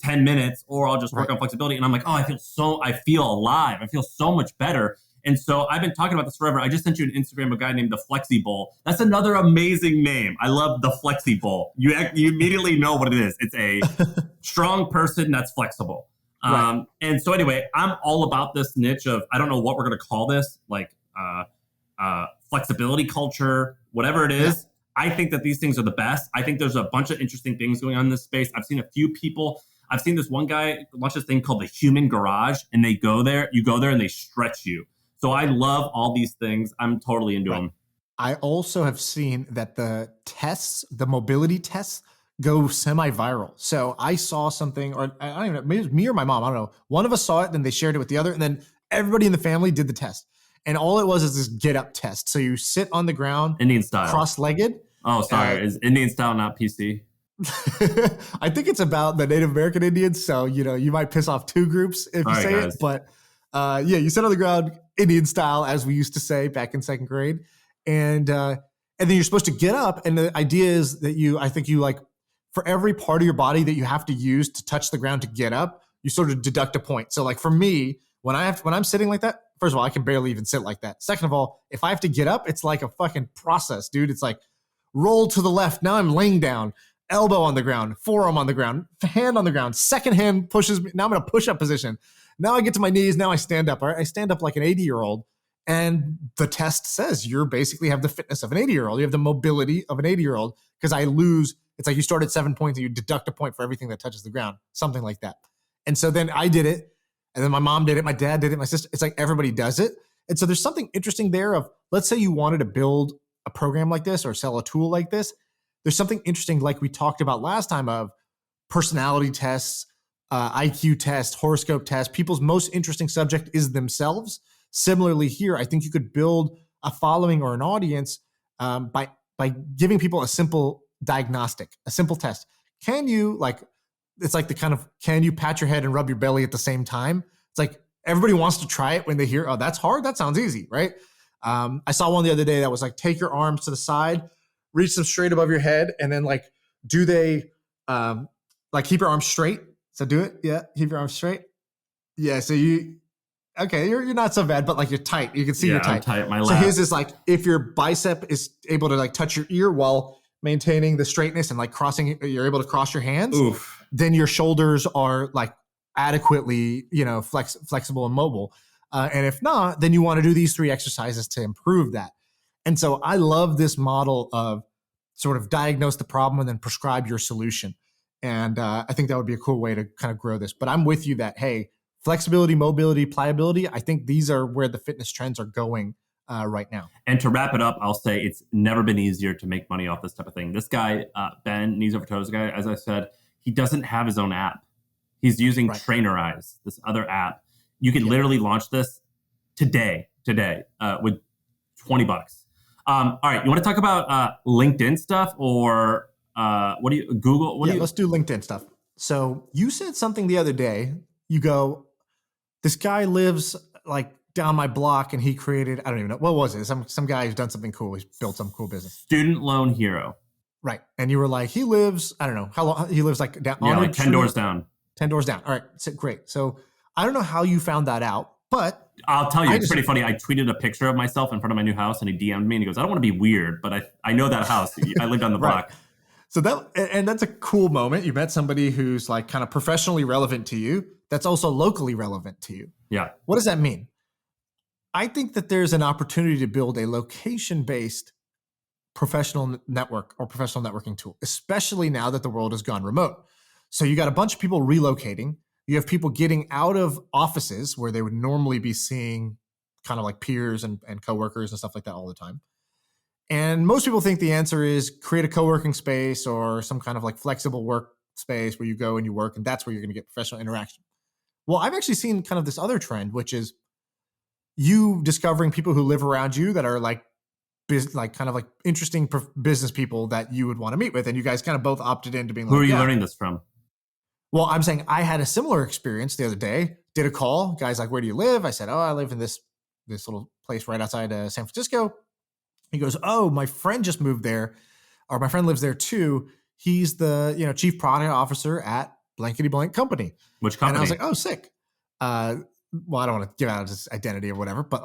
Speaker 1: 10 minutes, or I'll just work on flexibility. And I'm like, I feel alive. I feel so much better. And so I've been talking about this forever. I just sent you an Instagram of a guy named the Flexi Bowl. That's another amazing name. I love the Flexi Bowl. You immediately know what it is. It's a strong person that's flexible.
Speaker 3: Right.
Speaker 1: And so anyway, I'm all about this niche of, I don't know what we're going to call this, like flexibility culture, whatever it is. Yeah. I think that these things are the best. I think there's a bunch of interesting things going on in this space. I've seen a few people. I've seen this one guy launch this thing called the Human Garage, and you go there and they stretch you. So I love all these things. I'm totally into them.
Speaker 3: I also have seen that the mobility tests go semi-viral. So I saw something, or I don't even know, maybe it was me or my mom. I don't know. One of us saw it, then they shared it with the other, and then everybody in the family did the test. And all it was is this get up test. So you sit on the ground,
Speaker 1: Indian style,
Speaker 3: cross-legged.
Speaker 1: Oh, sorry. Is Indian style not PC?
Speaker 3: I think it's about the Native American Indians. So, you might piss off two groups if you
Speaker 1: Sorry,
Speaker 3: say
Speaker 1: guys.
Speaker 3: it. But you sit on the ground Indian style, as we used to say back in second grade. And then you're supposed to get up. And the idea is that I think like, for every part of your body that you have to use to touch the ground to get up, you sort of deduct a point. So like for me, when I'm sitting like that, first of all, I can barely even sit like that. Second of all, if I have to get up, it's like a fucking process, dude. It's like roll to the left. Now I'm laying down, elbow on the ground, forearm on the ground, hand on the ground. Second hand pushes me. Now I'm in a push-up position. Now I get to my knees. Now I stand up. All right? I stand up like an 80-year-old. And the test says you basically have the fitness of an 80-year-old. You have the mobility of an 80-year-old because I lose. It's like you start at 7 points and you deduct a point for everything that touches the ground, something like that. And so then I did it. And then my mom did it. My dad did it. My sister. It's like everybody does it. And so there's something interesting there of, let's say you wanted to build a program like this or sell a tool like this. There's something interesting like we talked about last time of personality tests, IQ tests, horoscope tests. People's most interesting subject is themselves. Similarly here, I think you could build a following or an audience by giving people a simple diagnostic, a simple test. Can you it's like the kind of, can you pat your head and rub your belly at the same time? It's like everybody wants to try it when they hear, oh, that's hard. That sounds easy, right? I saw one the other day that was like, take your arms to the side, reach them straight above your head. And then do they keep your arms straight? So do it. Yeah. Keep your arms straight. Yeah. So you're not so bad, but you're tight. You can see you're tight.
Speaker 1: I'm tight. My
Speaker 3: so
Speaker 1: lap.
Speaker 3: his is if your bicep is able to touch your ear while maintaining the straightness and crossing, you're able to cross your hands.
Speaker 1: Oof.
Speaker 3: Then your shoulders are adequately, flexible and mobile. And if not, then you want to do these 3 exercises to improve that. And so I love this model of sort of diagnose the problem and then prescribe your solution. And I think that would be a cool way to kind of grow this. But I'm with you that, hey, flexibility, mobility, pliability, I think these are where the fitness trends are going right now.
Speaker 1: And to wrap it up, I'll say it's never been easier to make money off this type of thing. This guy, Ben, Knees Over Toes guy, as I said, he doesn't have his own app. He's using Trainerize, this other app. You can literally launch this today with $20. All right, you want to talk about LinkedIn stuff or what do you Google?
Speaker 3: Let's do LinkedIn stuff. So you said something the other day. You go, this guy lives down my block and he created, I don't even know, what was it? Some guy who's done something cool. He's built some cool business.
Speaker 1: Student loan hero.
Speaker 3: Right. And you were like, he lives, I don't know how long he lives down.
Speaker 1: Yeah, 10 doors down.
Speaker 3: 10 doors down. All right. So, great. So I don't know how you found that out, but
Speaker 1: I'll tell you, it's pretty funny. I tweeted a picture of myself in front of my new house and he DM'd me and he goes, I don't want to be weird, but I know that house. I lived on the block.
Speaker 3: So that's a cool moment. You met somebody who's kind of professionally relevant to you. That's also locally relevant to you.
Speaker 1: Yeah.
Speaker 3: What does that mean? I think that there's an opportunity to build a location-based professional network or professional networking tool, especially now that the world has gone remote. So you got a bunch of people relocating. You have people getting out of offices where they would normally be seeing kind of peers and coworkers and stuff like that all the time. And most people think the answer is create a co-working space or some kind of flexible work space where you go and you work, and that's where you're going to get professional interaction. Well, I've actually seen kind of this other trend, which is you discovering people who live around you that are interesting business people that you would want to meet with. And you guys kind of both opted into being
Speaker 1: Who are you learning this from?
Speaker 3: Well, I'm saying I had a similar experience the other day. Did a call. Guys where do you live? I said, I live in this little place right outside San Francisco. He goes, oh, my friend just moved there, or my friend lives there too. He's the chief product officer at blankety blank company.
Speaker 1: Which company?
Speaker 3: And I was like, oh, sick. Well, I don't want to give out his identity or whatever, but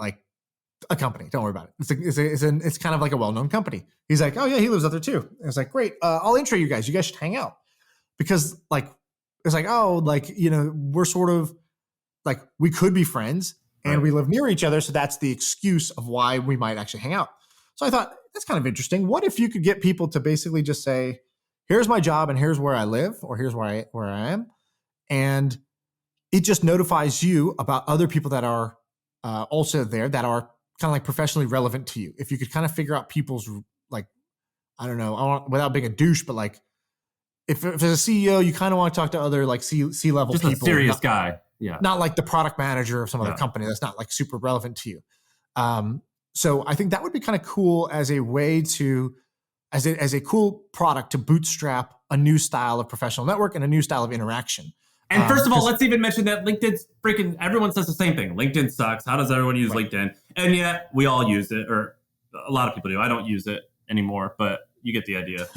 Speaker 3: a company. Don't worry about it. It's kind of a well-known company. He's like, oh yeah, he lives out there too. And I was like, great. I'll intro you guys. You guys should hang out because it's we're sort of we could be friends and we live near each other. So that's the excuse of why we might actually hang out. So I thought that's kind of interesting. What if you could get people to basically just say, here's my job and here's where I live or here's where I am. And it just notifies you about other people that are also there that are kind of professionally relevant to you. If you could kind of figure out people's I don't know, without being a douche, but if there's a CEO, you kind of want to talk to other C-level
Speaker 1: just
Speaker 3: people.
Speaker 1: Just a serious guy. Yeah.
Speaker 3: Not the product manager of some other company that's not super relevant to you. So I think that would be kind of cool as a way to as a cool product to bootstrap a new style of professional network and a new style of interaction.
Speaker 1: And first of all, let's even mention that LinkedIn's freaking, everyone says the same thing. LinkedIn sucks. How does everyone use LinkedIn? And yet we all use it, or a lot of people do. I don't use it anymore, but you get the idea.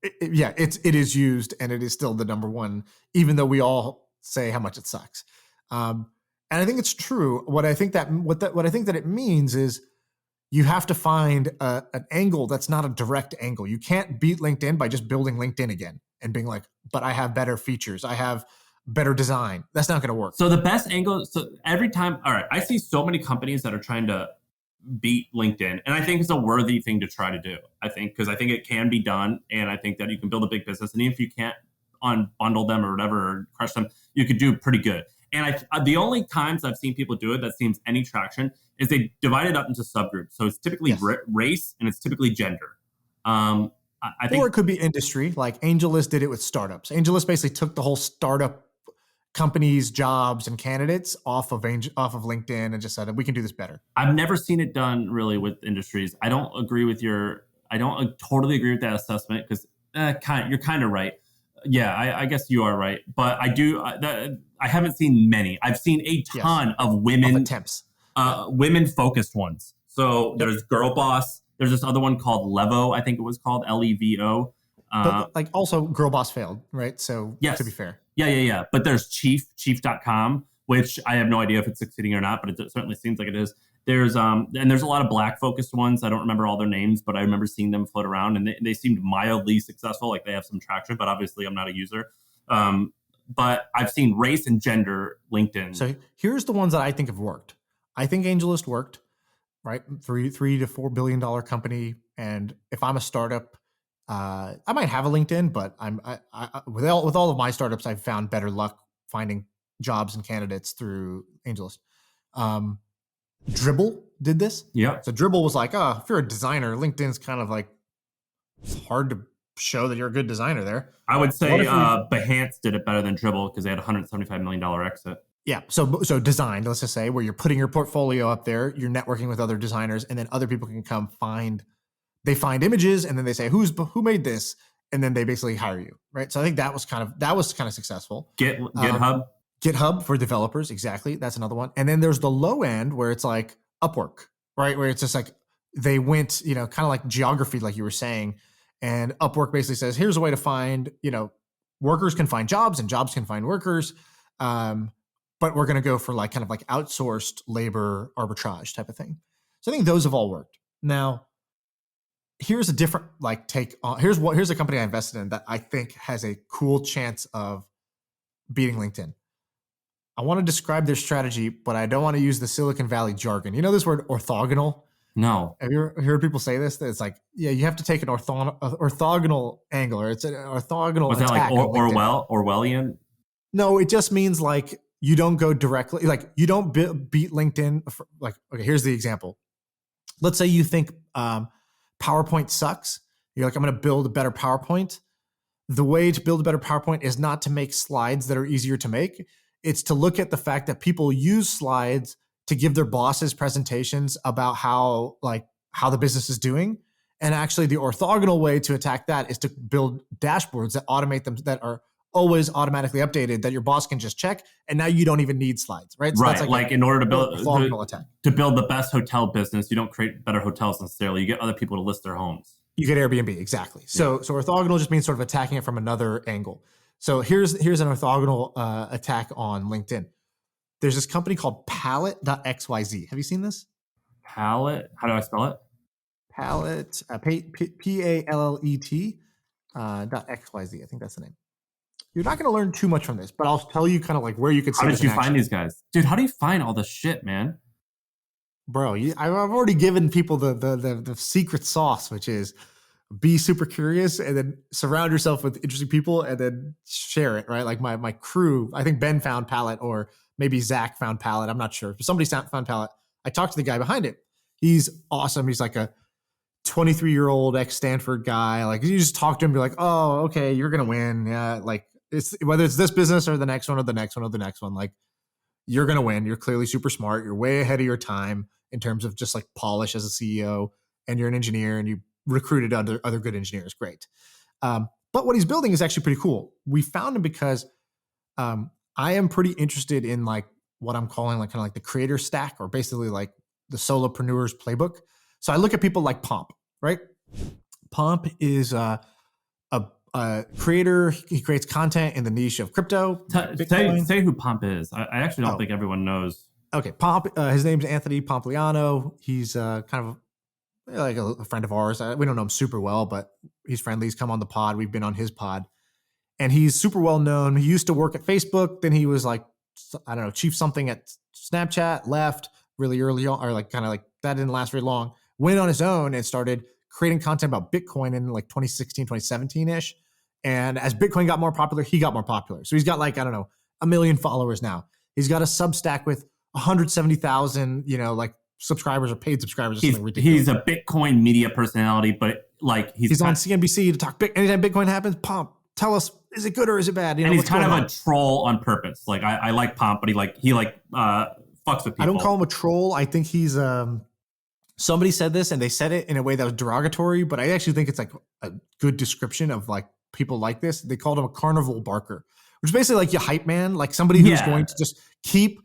Speaker 3: It is used, and it is still the number one, even though we all say how much it sucks. And I think it's true. What I think that it means is you have to find an angle that's not a direct angle. You can't beat LinkedIn by just building LinkedIn again and being like, but I have better features. I have better design. That's not going to work.
Speaker 1: So the best angle, so every time, all right, I see so many companies that are trying to beat LinkedIn. And I think it's a worthy thing to try to do. I think, because I think it can be done. And I think that you can build a big business. And even if you can't unbundle them or whatever, or crush them, you could do pretty good. And the only times I've seen people do it that seems any traction is they divide it up into subgroups. So it's typically race and it's typically gender. I think,
Speaker 3: or it could be industry. Like AngelList did it with startups. AngelList basically took the whole startup companies, jobs, and candidates off of LinkedIn and just said, we can do this better.
Speaker 1: I've never seen it done really with industries. I don't totally agree with that assessment, because you're kind of right. Yeah, I guess you are right. But I haven't seen many. I've seen a ton of women
Speaker 3: attempts,
Speaker 1: women focused ones. So there's Girl Boss. There's this other one called Levo. I think it was called Levo.
Speaker 3: But like also Girl Boss failed, right? So
Speaker 1: yes.
Speaker 3: To be fair.
Speaker 1: Yeah. But there's Chief.com, which I have no idea if it's succeeding or not, but it certainly seems like it is. There's and there's a lot of Black focused ones. I don't remember all their names, but I remember seeing them float around, and they seemed mildly successful. Like they have some traction, but obviously I'm not a user. But I've seen race and gender LinkedIn.
Speaker 3: So here's the ones that I think have worked. I think AngelList worked, right? $3 to $4 billion company. And if I'm a startup, I might have a LinkedIn, but with all of my startups, I've found better luck finding jobs and candidates through AngelList. Dribbble did this.
Speaker 1: Yeah.
Speaker 3: So Dribbble was like, if you're a designer, LinkedIn's kind of like, it's hard to show that you're a good designer there.
Speaker 1: I would say Behance did it better than Dribbble because they had a $175 million exit.
Speaker 3: Yeah. So design, let's just say, where you're putting your portfolio up there, you're networking with other designers, and then other people can come find images, and then they say, who made this? And then they basically hire you. Right. So I think that was kind of successful. GitHub for developers. Exactly. That's another one. And then there's the low end where it's like Upwork, right? Where it's just like, they went, kind of like geography, like you were saying. And Upwork basically says, here's a way to find, workers can find jobs and jobs can find workers. But we're going to go for like kind of like outsourced labor arbitrage type of thing. So I think those have all worked. Now, here's a different take on, here's a company I invested in that I think has a cool chance of beating LinkedIn. I want to describe their strategy, but I don't want to use the Silicon Valley jargon. You know this word orthogonal?
Speaker 1: No.
Speaker 3: Have you ever heard people say this? That it's like, you have to take an orthogonal angle, or it's an orthogonal
Speaker 1: Was
Speaker 3: attack.
Speaker 1: That like Orwellian?
Speaker 3: No, it just means like you don't go directly, like you don't beat LinkedIn. Okay, here's the example. Let's say you think PowerPoint sucks. You're like, I'm going to build a better PowerPoint. The way to build a better PowerPoint is not to make slides that are easier to make. It's to look at the fact that people use slides to give their bosses presentations about how the business is doing. And actually the orthogonal way to attack that is to build dashboards that automate them, that are always automatically updated, that your boss can just check. And now you don't even need slides, right? So
Speaker 1: right.
Speaker 3: That's
Speaker 1: like in order to build
Speaker 3: attack.
Speaker 1: To build the best hotel business, you don't create better hotels necessarily. You get other people to list their homes.
Speaker 3: You get Airbnb, exactly. So orthogonal just means sort of attacking it from another angle. So here's an orthogonal attack on LinkedIn. There's this company called Palette.xyz. Have you seen this?
Speaker 1: Palette? How do I spell it?
Speaker 3: Palette, Pallet .xyz. I think that's the name. You're not going to learn too much from this, but I'll tell you kind of like where you could see.
Speaker 1: How did you find these guys? Dude, how do you find all this shit, man?
Speaker 3: Bro, I've already given people the secret sauce, which is be super curious and then surround yourself with interesting people and then share it, right? Like my crew, I think Ben found Palette, or maybe Zach found Palette. I'm not sure. But somebody found Palette. I talked to the guy behind it. He's awesome. He's like a 23-year-old ex-Stanford guy. Like you just talk to him and be like, oh, okay, you're going to win. Yeah. Like it's whether it's this business or the next one or the next one or the next one, like you're going to win. You're clearly super smart. You're way ahead of your time in terms of just like polish as a CEO, and you're an engineer and you recruited other good engineers. Great. But what he's building is actually pretty cool. We found him because I am pretty interested in like what I'm calling like kind of like the creator stack, or basically like the solopreneur's playbook. So I look at people like Pomp, right? Pomp is a creator. He creates content in the niche of crypto.
Speaker 1: Say who Pomp is. I actually don't think everyone knows.
Speaker 3: Okay, Pomp. His name's Anthony Pompliano. He's kind of like a friend of ours. We don't know him super well, but he's friendly. He's come on the pod. We've been on his pod. And he's super well known. He used to work at Facebook. Then he was like, I don't know, chief something at Snapchat, left really early on, or like kind of like that didn't last very long. Went on his own and started creating content about Bitcoin in like 2016, 2017-ish. And as Bitcoin got more popular, he got more popular. So he's got like, I don't know, 1 million followers now. He's got a Substack with 170,000, like subscribers or paid subscribers. Or something ridiculous.
Speaker 1: He's a Bitcoin media personality, but like he's
Speaker 3: on CNBC to talk anytime Bitcoin happens. Pomp, tell us, is it good or is it bad?
Speaker 1: And he's kind of a troll on purpose. Like I like Pomp, but he fucks with people.
Speaker 3: I don't call him a troll. I think he's somebody said this and they said it in a way that was derogatory, but I actually think it's like a good description of like people like this. They called him a carnival barker, which is basically like your hype man, like somebody who's going to just keep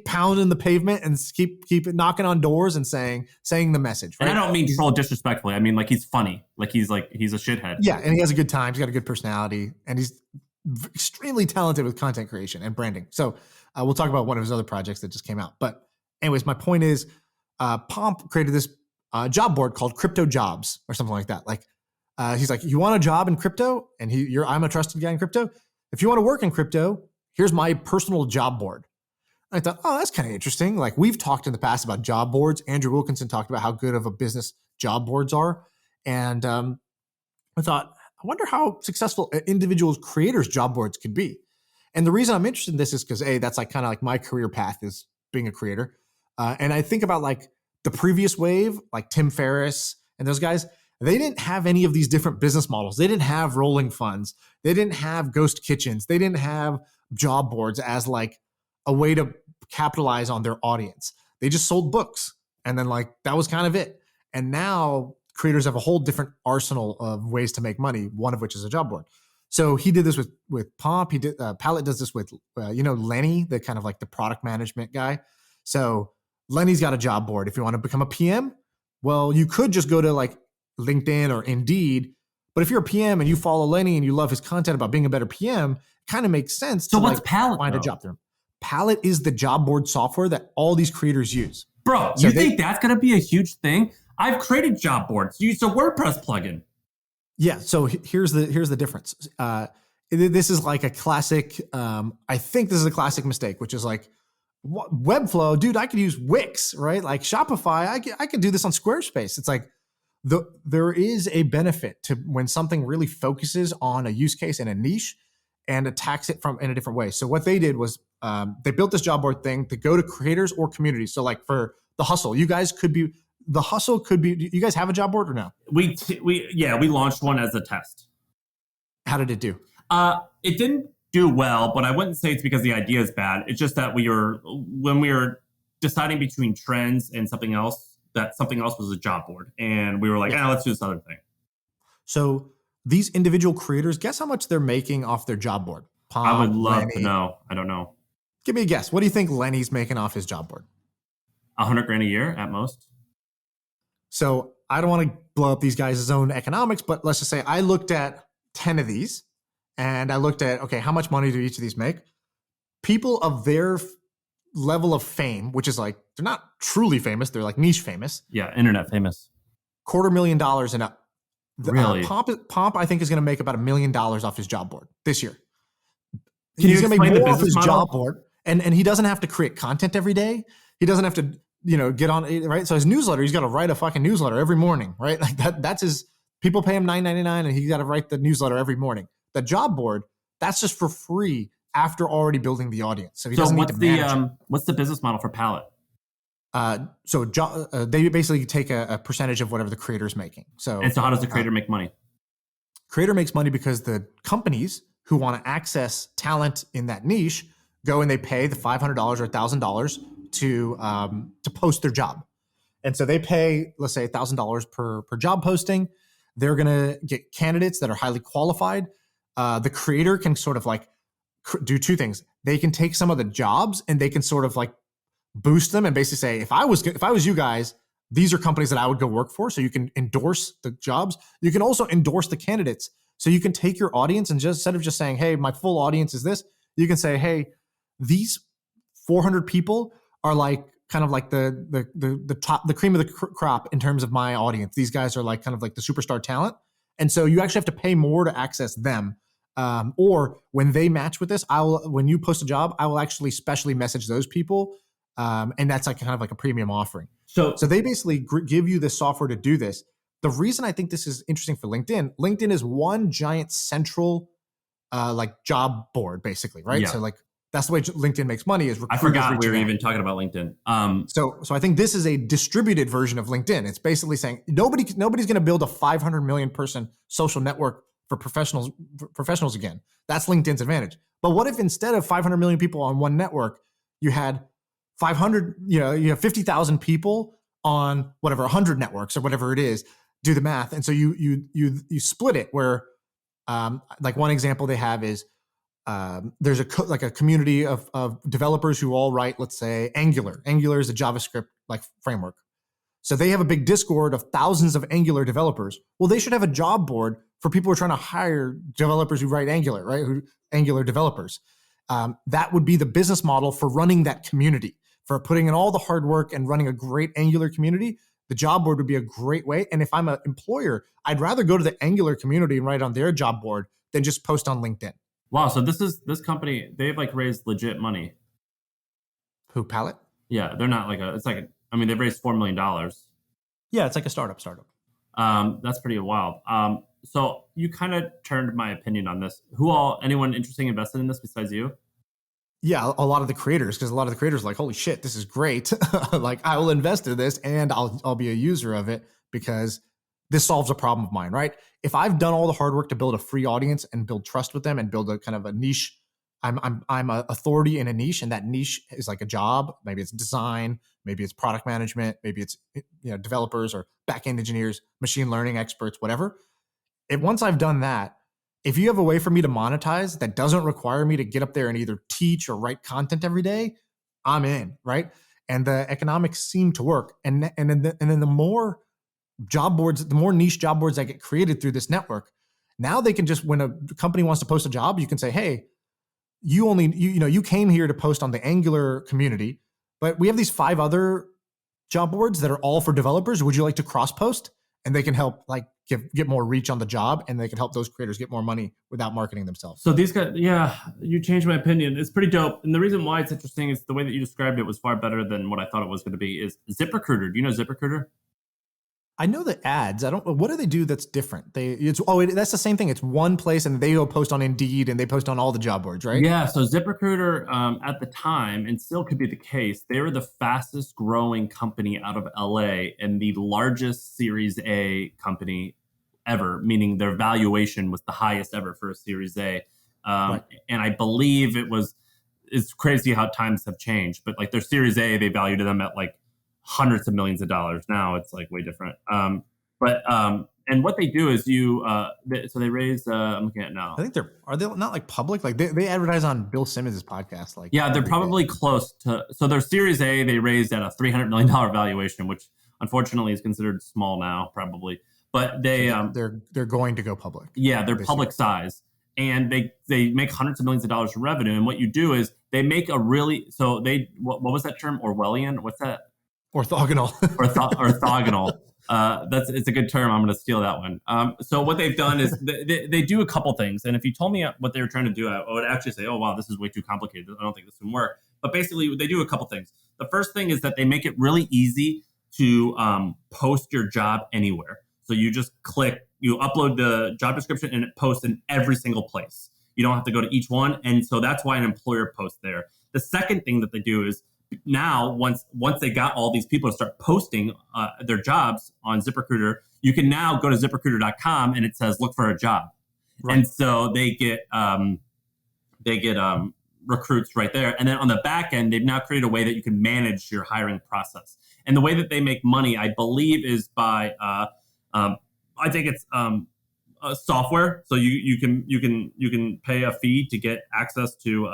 Speaker 3: pounding the pavement and keep knocking on doors and saying the message. Right?
Speaker 1: And I don't mean troll disrespectfully. I mean like he's funny. Like he's a shithead.
Speaker 3: Yeah, and he has a good time. He's got a good personality, and he's extremely talented with content creation and branding. So we'll talk about one of his other projects that just came out. But anyways, my point is, Pomp created this job board called Crypto Jobs or something like that. Like he's like, you want a job in crypto? And I'm a trusted guy in crypto. If you want to work in crypto, here's my personal job board. I thought, oh, that's kind of interesting. Like we've talked in the past about job boards. Andrew Wilkinson talked about how good of a business job boards are. And I thought, I wonder how successful individual creators' job boards could be. And the reason I'm interested in this is because that's like kind of like my career path is being a creator. And I think about like the previous wave, like Tim Ferriss and those guys, they didn't have any of these different business models. They didn't have rolling funds. They didn't have ghost kitchens. They didn't have job boards as like a way to capitalize on their audience. They just sold books. And then like, that was kind of it. And now creators have a whole different arsenal of ways to make money, one of which is a job board. So he did this with Pomp. He did, Pallet does this with, Lenny, the kind of like the product management guy. So Lenny's got a job board. If you want to become a PM, well, you could just go to like LinkedIn or Indeed. But if you're a PM and you follow Lenny and you love his content about being a better PM, it kind of makes sense
Speaker 1: so
Speaker 3: to
Speaker 1: what's
Speaker 3: like
Speaker 1: Pallet,
Speaker 3: find
Speaker 1: though?
Speaker 3: a job there. Pallet is the job board software that all these creators use.
Speaker 1: Bro, so you think that's going to be a huge thing? I've created job boards. Use a WordPress plugin.
Speaker 3: Yeah. So here's the difference. This is like a classic. I think this is a classic mistake, which is like Webflow, dude. I could use Wix, right? Like Shopify. I could do this on Squarespace. It's like there is a benefit to when something really focuses on a use case and a niche and attacks it in a different way. So what they did was they built this job board thing to go to creators or communities. So like for The Hustle, you guys could be. The Hustle could be. Do you guys have a job board or no?
Speaker 1: We launched one as a test.
Speaker 3: How did it do?
Speaker 1: It didn't do well, but I wouldn't say it's because the idea is bad. It's just that when we were deciding between trends and something else, that something else was a job board, and we were like, let's do this other thing.
Speaker 3: So these individual creators, guess how much they're making off their job board? Pomp,
Speaker 1: I would love
Speaker 3: Lenny.
Speaker 1: to know. I don't know.
Speaker 3: Give me a guess. What do you think Lenny's making off his job board?
Speaker 1: $100,000 a year at most.
Speaker 3: So I don't want to blow up these guys' own economics, but let's just say I looked at 10 of these and I looked at, okay, how much money do each of these make? People of their level of fame, which is like, they're not truly famous. They're like niche famous.
Speaker 1: Yeah. Internet famous.
Speaker 3: $250,000 and up.
Speaker 1: Really?
Speaker 3: Pomp, I think, is going to make about $1 million off his job board this year.
Speaker 1: He's
Speaker 3: going to make more off his job board. And he doesn't have to create content every day. He doesn't have to, get on, right? So his newsletter, he's got to write a fucking newsletter every morning, right? Like that's his, people pay him $9.99 and he's got to write the newsletter every morning. The job board, that's just for free after already building the audience. So he doesn't need to manage it.
Speaker 1: What's the business model for Pallet?
Speaker 3: They basically take a percentage of whatever the creator's making. So
Speaker 1: how does the creator make money?
Speaker 3: Creator makes money because the companies who want to access talent in that niche go and they pay the $500 or $1,000 to post their job. And so they pay, let's say $1,000 per job posting. They're going to get candidates that are highly qualified. The creator can sort of like do two things. They can take some of the jobs and they can sort of like boost them and basically say, if I was you guys, these are companies that I would go work for. So you can endorse the jobs. You can also endorse the candidates. So you can take your audience and just instead of just saying, hey, my full audience is this, you can say, hey, these 400 people are like kind of like the top, the cream of the crop in terms of my audience. These guys are like kind of like the superstar talent. And so you actually have to pay more to access them. Or when they match with this, when you post a job, I will actually specially message those people. And that's like kind of like a premium offering. So they basically give you the software to do this. The reason I think this is interesting for LinkedIn is one giant central like job board, basically, right? Yeah. So like that's the way LinkedIn makes money is
Speaker 1: I forgot we were even talking about LinkedIn.
Speaker 3: So I think this is a distributed version of LinkedIn. It's basically saying nobody's going to build a 500 million person social network for professionals again. That's LinkedIn's advantage. But what if instead of 500 million people on one network, you had 500, you have 50,000 people on whatever 100 networks or whatever it is. Do the math, and so you split it. Where like one example they have is there's a community of developers who all write, let's say Angular. Angular is a JavaScript like framework. So they have a big Discord of thousands of Angular developers. Well, they should have a job board for people who are trying to hire developers who write Angular, right? Angular developers. That would be the business model for running that community, for putting in all the hard work and running a great Angular community. The job board would be a great way. And if I'm an employer, I'd rather go to the Angular community and write on their job board than just post on LinkedIn.
Speaker 1: Wow. So this company, they've like raised legit money.
Speaker 3: Who, Pallet?
Speaker 1: Yeah. They're not like they've raised $4 million.
Speaker 3: Yeah. It's like a startup.
Speaker 1: That's pretty wild. So you kind of turned my opinion on this. Anyone interesting invested in this besides you?
Speaker 3: Yeah, a lot of the creators, because a lot of the creators are like, holy shit, this is great. Like, I will invest in this and I'll be a user of it because this solves a problem of mine, right? If I've done all the hard work to build a free audience and build trust with them and build a kind of a niche, I'm an authority in a niche, and that niche is like a job. Maybe it's design, maybe it's product management, maybe it's developers or back-end engineers, machine learning experts, whatever. Once I've done that, if you have a way for me to monetize that doesn't require me to get up there and either teach or write content every day, I'm in, right? And the economics seem to work. And then the more job boards, the more niche job boards that get created through this network, now they can just, when a company wants to post a job, you can say, hey, you came here to post on the Angular community, but we have these 5 other job boards that are all for developers. Would you like to cross post? And they can help like get more reach on the job, and they can help those creators get more money without marketing themselves.
Speaker 1: So these guys, you changed my opinion. It's pretty dope. And the reason why it's interesting is the way that you described it was far better than what I thought it was going to be. Is ZipRecruiter. Do you know ZipRecruiter?
Speaker 3: I know the ads. I don't. What do they do that's different? That's the same thing. It's one place, and they go post on Indeed, and they post on all the job boards, right?
Speaker 1: Yeah. So ZipRecruiter, at the time, and still could be the case, they were the fastest growing company out of LA and the largest Series A company ever, meaning their valuation was the highest ever for a Series A. Right. And I believe it's crazy how times have changed, but like their Series A, they valued them at like hundreds of millions of dollars. Now it's like way different. And what they do is so they raise, I'm looking at it now.
Speaker 3: I think are they not like public? Like they advertise on Bill Simmons' podcast. Like,
Speaker 1: yeah, they're probably close to, so their Series A, they raised at a $300 million valuation, which unfortunately is considered small now, probably. But they're
Speaker 3: going to go public.
Speaker 1: Yeah, they're public size, and they make hundreds of millions of dollars in revenue. And what you do is they make what was that term? Orwellian? What's that?
Speaker 3: Orthogonal.
Speaker 1: Orthogonal. It's a good term. I'm going to steal that one. So what they've done is they do a couple things. And if you told me what they were trying to do, I would actually say, oh, wow, this is way too complicated. I don't think this would work. But basically, they do a couple things. The first thing is that they make it really easy to post your job anywhere. So you just you upload the job description, and it posts in every single place. You don't have to go to each one. And so that's why an employer posts there. The second thing that they do is now, once they got all these people to start posting their jobs on ZipRecruiter, you can now go to ZipRecruiter.com and it says, look for a job. Right. And so they get recruits right there. And then on the back end, they've now created a way that you can manage your hiring process. And the way that they make money, I believe, is by I think it's software. So you can pay a fee to get access to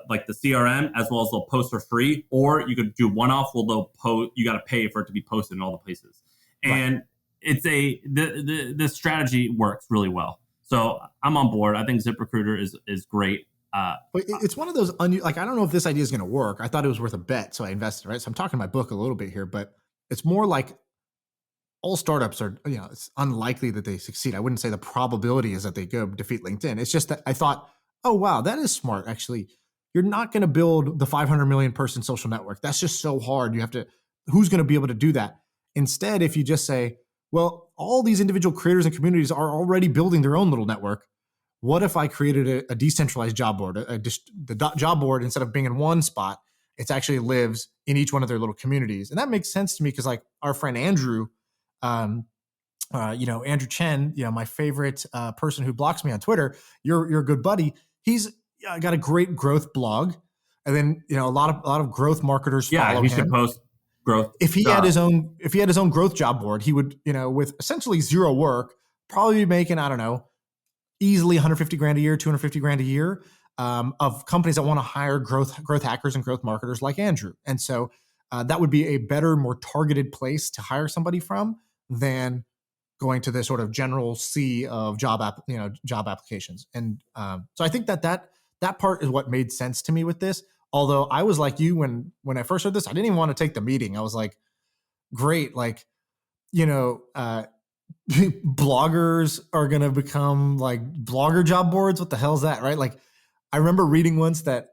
Speaker 1: like the CRM, as well as they'll post for free, or you could do one-off. Well, they'll post. You got to pay for it to be posted in all the places, and
Speaker 3: Right.
Speaker 1: it's the strategy works really well. So I'm on board. I think ZipRecruiter is great.
Speaker 3: But it's one of those like, I don't know if this idea is going to work. I thought it was worth a bet, so I invested, right? So I'm talking my book a little bit here, but it's more like all startups are, it's unlikely that they succeed. I wouldn't say the probability is that they go defeat LinkedIn. It's just that I thought, oh, wow, that is smart. Actually, you're not going to build the 500 million person social network. That's just so hard. Who's going to be able to do that? Instead, if you just say, well, all these individual creators and communities are already building their own little network. What if I created a decentralized job board? The job board, instead of being in one spot, it actually lives in each one of their little communities. And that makes sense to me because, like, our friend Andrew, Andrew Chen, my favorite person who blocks me on Twitter, you're a good buddy. He's got a great growth blog, and then a lot of growth marketers follow him.
Speaker 1: He should post growth.
Speaker 3: If he had his own growth job board, he would, with essentially zero work, probably be making, I don't know, easily 150 grand a year, 250 grand a year, of companies that want to hire growth hackers and growth marketers like Andrew. And so that would be a better, more targeted place to hire somebody from than going to the sort of general sea of job applications. And so I think that part is what made sense to me with this. Although I was like you, when I first heard this, I didn't even want to take the meeting. I was like, great, like, bloggers are going to become like blogger job boards. What the hell is that, right? Like, I remember reading once that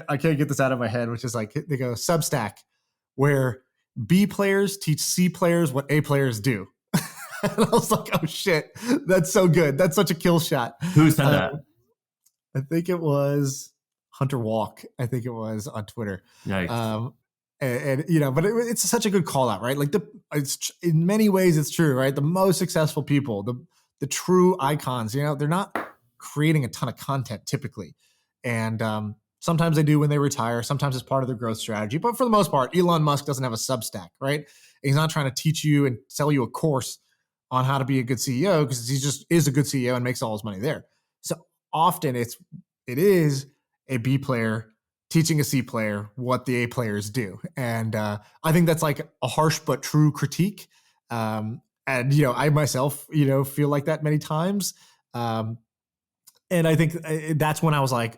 Speaker 3: I can't get this out of my head, which is like, they go Substack, where B players teach C players what A players do. And I was like, oh shit, that's so good. That's such a kill shot.
Speaker 1: Who said that?
Speaker 3: I think it was Hunter Walk. I think it was on Twitter.
Speaker 1: Yikes.
Speaker 3: But it's such a good call out, right? Like it's in many ways it's true, right? The most successful people, the true icons, they're not creating a ton of content typically. And sometimes they do when they retire. Sometimes it's part of their growth strategy. But for the most part, Elon Musk doesn't have a Substack, right? He's not trying to teach you and sell you a course on how to be a good CEO, because he just is a good CEO and makes all his money there. So often it is a B player teaching a C player what the A players do. And I think that's like a harsh but true critique. And, I myself, feel like that many times. And I think that's when I was like,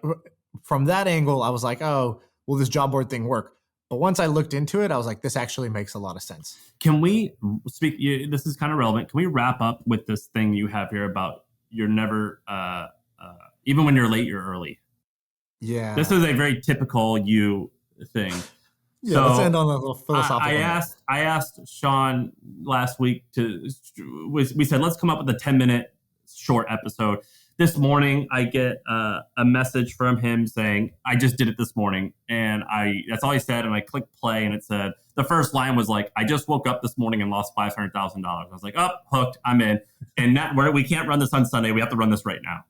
Speaker 3: from that angle, I was like, oh, will this job board thing work? But once I looked into it, I was like, this actually makes a lot of sense.
Speaker 1: Can we speak? This is kind of relevant. Can we wrap up with this thing you have here about you're never, even when you're late, you're early?
Speaker 3: Yeah.
Speaker 1: This is a very typical you thing.
Speaker 3: Yeah,
Speaker 1: so
Speaker 3: let's end on a little philosophical.
Speaker 1: I asked Shaan last week we said, let's come up with a 10-minute short episode. This morning, I get a message from him saying, I just did it this morning. And that's all he said. And I clicked play, and it said, the first line was like, I just woke up this morning and lost $500,000. I was like, hooked, I'm in. And we can't run this on Sunday. We have to run this right now.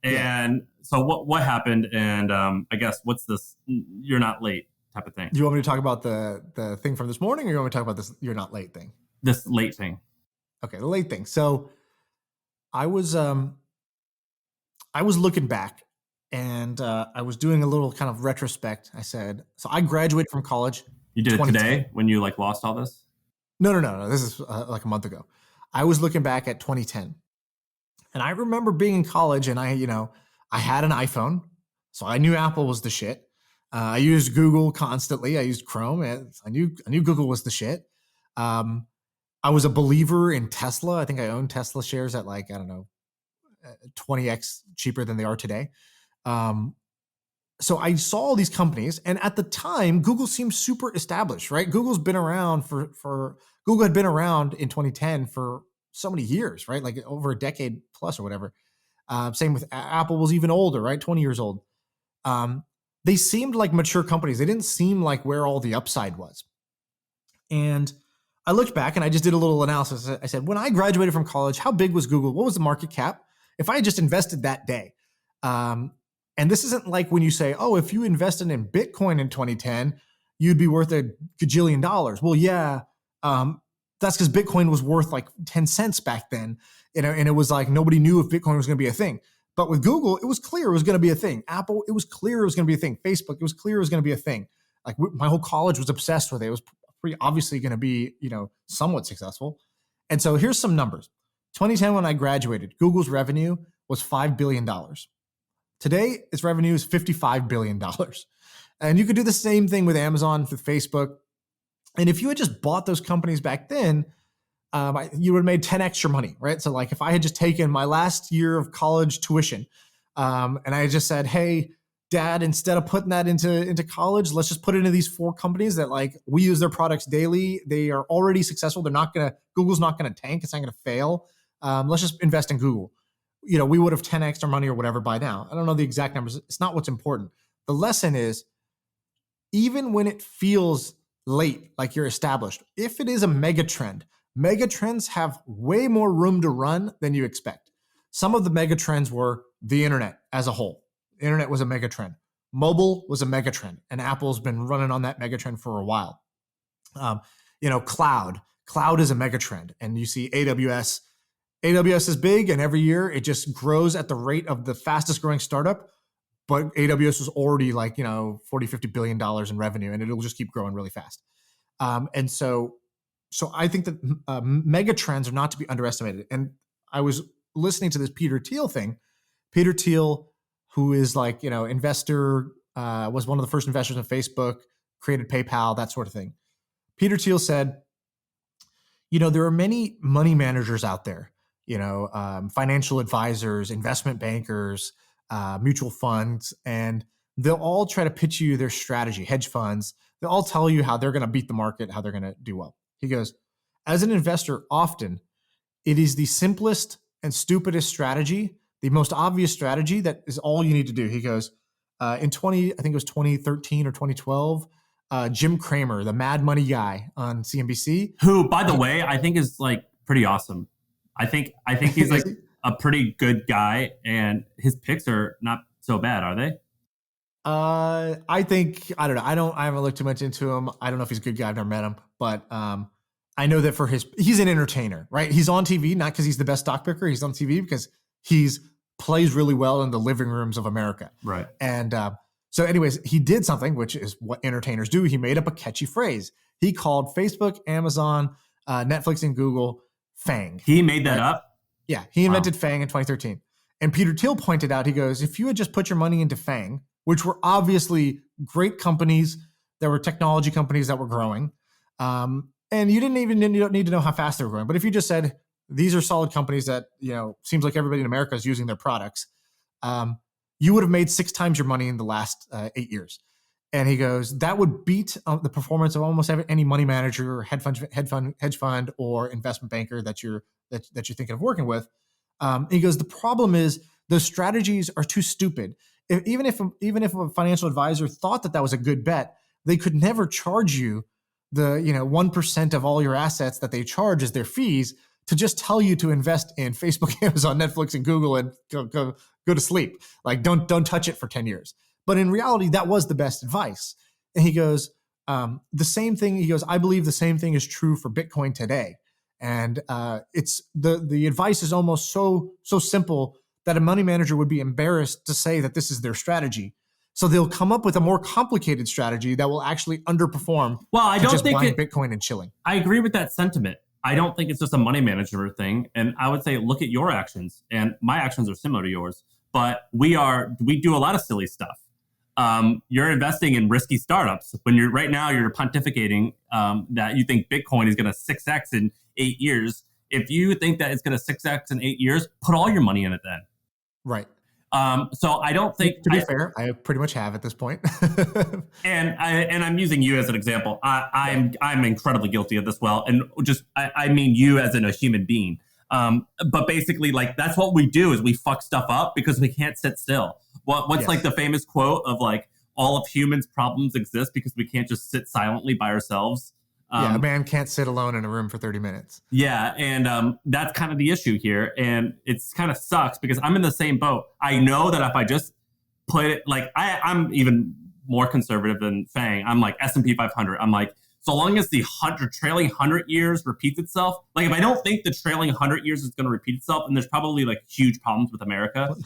Speaker 1: And so what happened? And I guess what's this you're not late type of thing?
Speaker 3: Do you want me to talk about the thing from this morning, or you want me to talk about this you're not late thing?
Speaker 1: This late thing.
Speaker 3: Okay, the late thing. So I was looking back, and I was doing a little kind of retrospect. I said, so I graduated from college.
Speaker 1: You did it today when you lost all this?
Speaker 3: No. This is like a month ago. I was looking back at 2010. And I remember being in college, and I had an iPhone, so I knew Apple was the shit. I used Google constantly. I used Chrome. I knew Google was the shit. I was a believer in Tesla. I think I owned Tesla shares at 20x cheaper than they are today. So I saw all these companies, and at the time, Google seemed super established, right? Google's been around Google had been around in 2010 for so many years, right? Like over a decade plus or whatever. Same with Apple, was even older, right? 20 years old. They seemed like mature companies. They didn't seem like where all the upside was. And I looked back and I just did a little analysis. I said, when I graduated from college, how big was Google? What was the market cap? If I had just invested that day, And this isn't like when you say, oh, if you invested in Bitcoin in 2010, you'd be worth $1 gajillion. Well, yeah, that's because Bitcoin was worth like 10 cents back then. And it was like nobody knew if Bitcoin was going to be a thing. But with Google, it was clear it was going to be a thing. Apple, it was clear it was going to be a thing. Facebook, it was clear it was going to be a thing. Like my whole college was obsessed with it. It was pretty obviously going to be, somewhat successful. And so here's some numbers. 2010, when I graduated, Google's revenue was $5 billion. Today, its revenue is $55 billion. And you could do the same thing with Amazon, with Facebook. And if you had just bought those companies back then, you would have made 10x your money, right? So like if I had just taken my last year of college tuition and I just said, hey, Dad, instead of putting that into college, let's just put it into these 4 companies that like we use their products daily. They are already successful. Google's not going to tank. It's not going to fail. Let's just invest in Google. We would have 10x our money or whatever by now. I don't know the exact numbers. It's not what's important. The lesson is, even when it feels late, like you're established, if it is a mega trend, megatrends have way more room to run than you expect. Some of the megatrends were the internet as a whole. The internet was a megatrend. Mobile was a megatrend, and Apple's been running on that megatrend for a while. Cloud is a megatrend, and you see AWS. AWS is big, and every year it just grows at the rate of the fastest growing startup. But AWS was already like, $40, $50 billion in revenue, and it'll just keep growing really fast. And so I think that mega trends are not to be underestimated. And I was listening to this Peter Thiel thing. Peter Thiel, who is like, investor, was one of the first investors in Facebook, created PayPal, that sort of thing. Peter Thiel said, there are many money managers out there, financial advisors, investment bankers, mutual funds, and they'll all try to pitch you their strategy, hedge funds. They'll all tell you how they're going to beat the market, how they're going to do well. He goes, as an investor, often it is the simplest and stupidest strategy, the most obvious strategy that is all you need to do. He goes, I think it was 2013 or 2012, Jim Cramer, the Mad Money guy on CNBC.
Speaker 1: Who, by the way, I think is like pretty awesome. I think he's like a pretty good guy, and his picks are not so bad, are they?
Speaker 3: I don't know. I haven't looked too much into him. I don't know if he's a good guy. I've never met him, but I know that he's an entertainer, right? He's on TV, not because he's the best stock picker. He's on TV because he's plays really well in the living rooms of America.
Speaker 1: Right.
Speaker 3: And so anyways, he did something, which is what entertainers do. He made up a catchy phrase. He called Facebook, Amazon, Netflix, and Google FANG.
Speaker 1: He made that up?
Speaker 3: Yeah, he invented FANG in 2013. And Peter Thiel pointed out, he goes, if you had just put your money into FANG, which were obviously great companies, there were technology companies that were growing, and you don't need to know how fast they were growing. But if you just said, these are solid companies that, seems like everybody in America is using their products, you would have made 6 times your money in the last 8 years. And he goes, that would beat the performance of almost any money manager or hedge fund or investment banker that you're thinking of working with. He goes, the problem is those strategies are too stupid. Even if a financial advisor thought that was a good bet, they could never charge you the 1% of all your assets that they charge as their fees to just tell you to invest in Facebook, Amazon, Netflix, and Google and go to sleep. Like don't touch it for 10 years. But in reality, that was the best advice. And he goes, the same thing. He goes, I believe the same thing is true for Bitcoin today. And it's the advice is almost so simple that a money manager would be embarrassed to say that this is their strategy. So they'll come up with a more complicated strategy that will actually underperform.
Speaker 1: Well, I don't
Speaker 3: just
Speaker 1: think
Speaker 3: buying Bitcoin and chilling.
Speaker 1: I agree with that sentiment. I don't think it's just a money manager thing. And I would say, look at your actions, and my actions are similar to yours. But we do a lot of silly stuff. You're investing in risky startups when you're pontificating that you think Bitcoin is going to 6x in 8 years. If you think that it's going to 6x in 8 years, put all your money in it then.
Speaker 3: Right.
Speaker 1: So I don't think,
Speaker 3: to be fair, I pretty much have at this point.
Speaker 1: and I'm using you as an example. I'm incredibly guilty of this. Well, and just I mean you as in a human being. But basically, like that's what we do is we fuck stuff up because we can't sit still. What's like the famous quote of like all of humans' problems exist because we can't just sit silently by ourselves.
Speaker 3: A man can't sit alone in a room for 30 minutes.
Speaker 1: Yeah, and that's kind of the issue here. And it's kind of sucks because I'm in the same boat. I know that if I just put it like I'm even more conservative than Fang. I'm like S&P 500. I'm like, so long as the trailing 100 years repeats itself, like if I don't think the trailing 100 years is going to repeat itself, and there's probably like huge problems with America,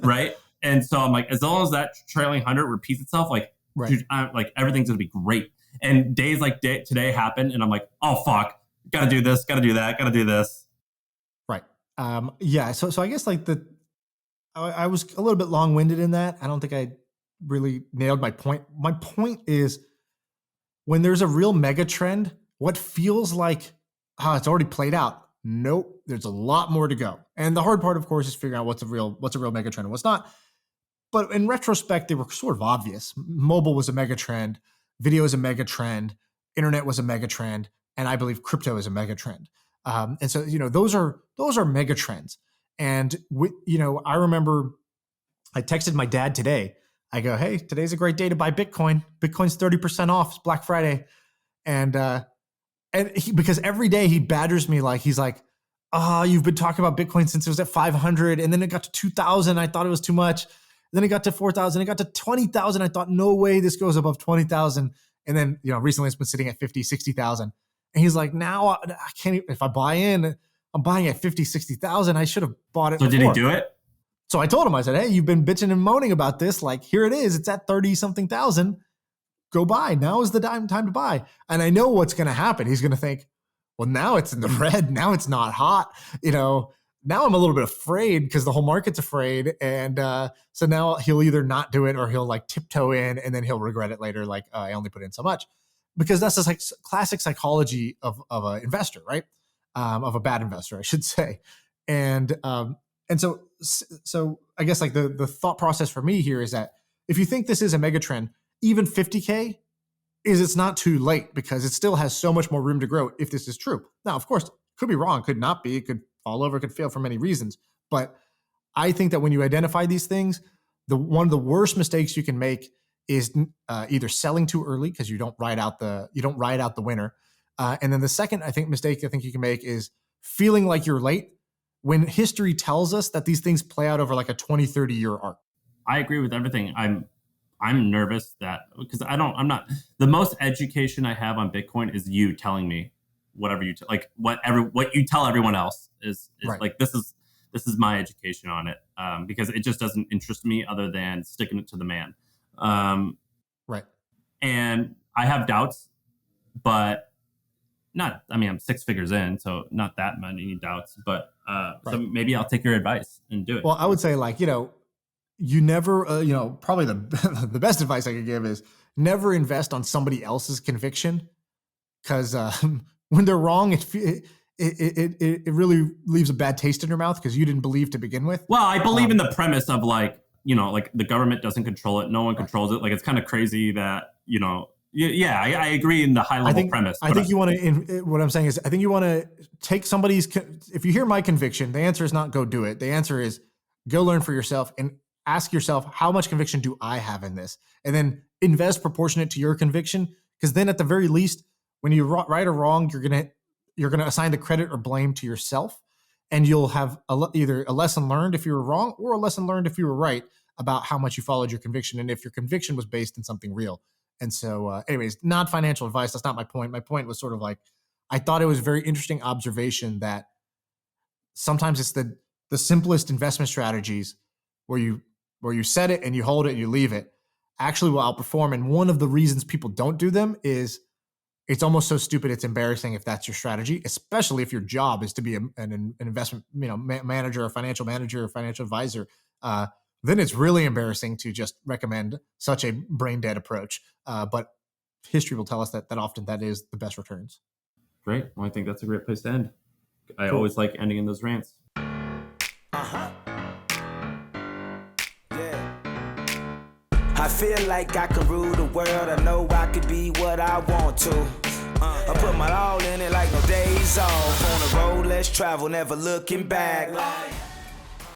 Speaker 1: right? And so I'm like, as long as that trailing 100 repeats itself, like, dude, like everything's going to be great. And days like today happen, and I'm like, oh fuck, got to do this, got to do that, got to do this.
Speaker 3: Right. Yeah. So I guess like I was a little bit long-winded in that. I don't think I really nailed my point. My point is, when there's a real mega trend, what feels like, it's already played out. Nope, there's a lot more to go. And the hard part, of course, is figuring out what's a real mega trend and what's not. But in retrospect, they were sort of obvious. Mobile was a mega trend, video is a mega trend, internet was a mega trend, and I believe crypto is a mega trend. And so, those are mega trends. And I remember I texted my dad today. I go, hey, today's a great day to buy Bitcoin. Bitcoin's 30% off. It's Black Friday. And because every day he badgers me, like, he's like, you've been talking about Bitcoin since it was at 500. And then it got to 2,000. I thought it was too much. Then it got to 4,000. It got to 20,000. I thought, no way this goes above 20,000. And then, recently it's been sitting at 50, 60,000. And he's like, now I can't even, if I buy in, I'm buying at 50, 60,000. I should have bought it.
Speaker 1: So
Speaker 3: before.
Speaker 1: Did he do it?
Speaker 3: So I told him, I said, hey, you've been bitching and moaning about this. Like, here it is. It's at 30 something thousand. Go buy. Now is the time to buy. And I know what's going to happen. He's going to think, well, now it's in the red. Now it's not hot. Now I'm a little bit afraid because the whole market's afraid. And so now he'll either not do it or he'll like tiptoe in and then he'll regret it later. Like, I only put in so much, because that's just like classic psychology of an investor, right? Of a bad investor, I should say. And so I guess like the thought process for me here is that if you think this is a mega trend, even 50K it's not too late, because it still has so much more room to grow if this is true. Now, of course, could be wrong, could not be, it could fall over, could fail for many reasons. But I think that when you identify these things, one of the worst mistakes you can make is either selling too early because you don't ride out the winner. And then the second mistake I think you can make is feeling like you're late, when history tells us that these things play out over like a 20, 30 year arc.
Speaker 1: I agree with everything. I'm nervous that, because I'm not, the most education I have on Bitcoin is you telling me whatever you, what you tell everyone else is right. Like, this is my education on it. Because it just doesn't interest me other than sticking it to the man.
Speaker 3: Right.
Speaker 1: And I have doubts, but I'm 6 figures in, so not that many doubts, but right. So maybe I'll take your advice and do it.
Speaker 3: Well, I would say, like, you never, probably the best advice I could give is never invest on somebody else's conviction, because when they're wrong, it really leaves a bad taste in your mouth because you didn't believe to begin with.
Speaker 1: Well, I believe in the premise of like the government doesn't control it. No one controls it. Like, it's kind of crazy that, yeah, I agree in the high level premise.
Speaker 3: I think you want to, what I'm saying is, I think you want to take somebody's, if you hear my conviction, the answer is not go do it. The answer is go learn for yourself and ask yourself, how much conviction do I have in this? And then invest proportionate to your conviction. Because then at the very least, when you right or wrong, you're gonna assign the credit or blame to yourself. And you'll have either a lesson learned if you were wrong, or a lesson learned if you were right about how much you followed your conviction, and if your conviction was based in something real. And so anyways, not financial advice. That's not my point. My point was sort of like, I thought it was a very interesting observation that sometimes it's the simplest investment strategies where you set it and you hold it and you leave it actually will outperform. And one of the reasons people don't do them is it's almost so stupid it's embarrassing if that's your strategy, especially if your job is to be an investment manager, or financial manager, or financial advisor. Then it's really embarrassing to just recommend such a brain dead approach. But history will tell us that often that is the best returns.
Speaker 1: Great. Well, I think that's a great place to end. I always like ending in those rants.
Speaker 2: Yeah. I feel like I could rule the world. I know I could be what I want to. I put my all in it like no days off. On the road, let's travel, never looking back.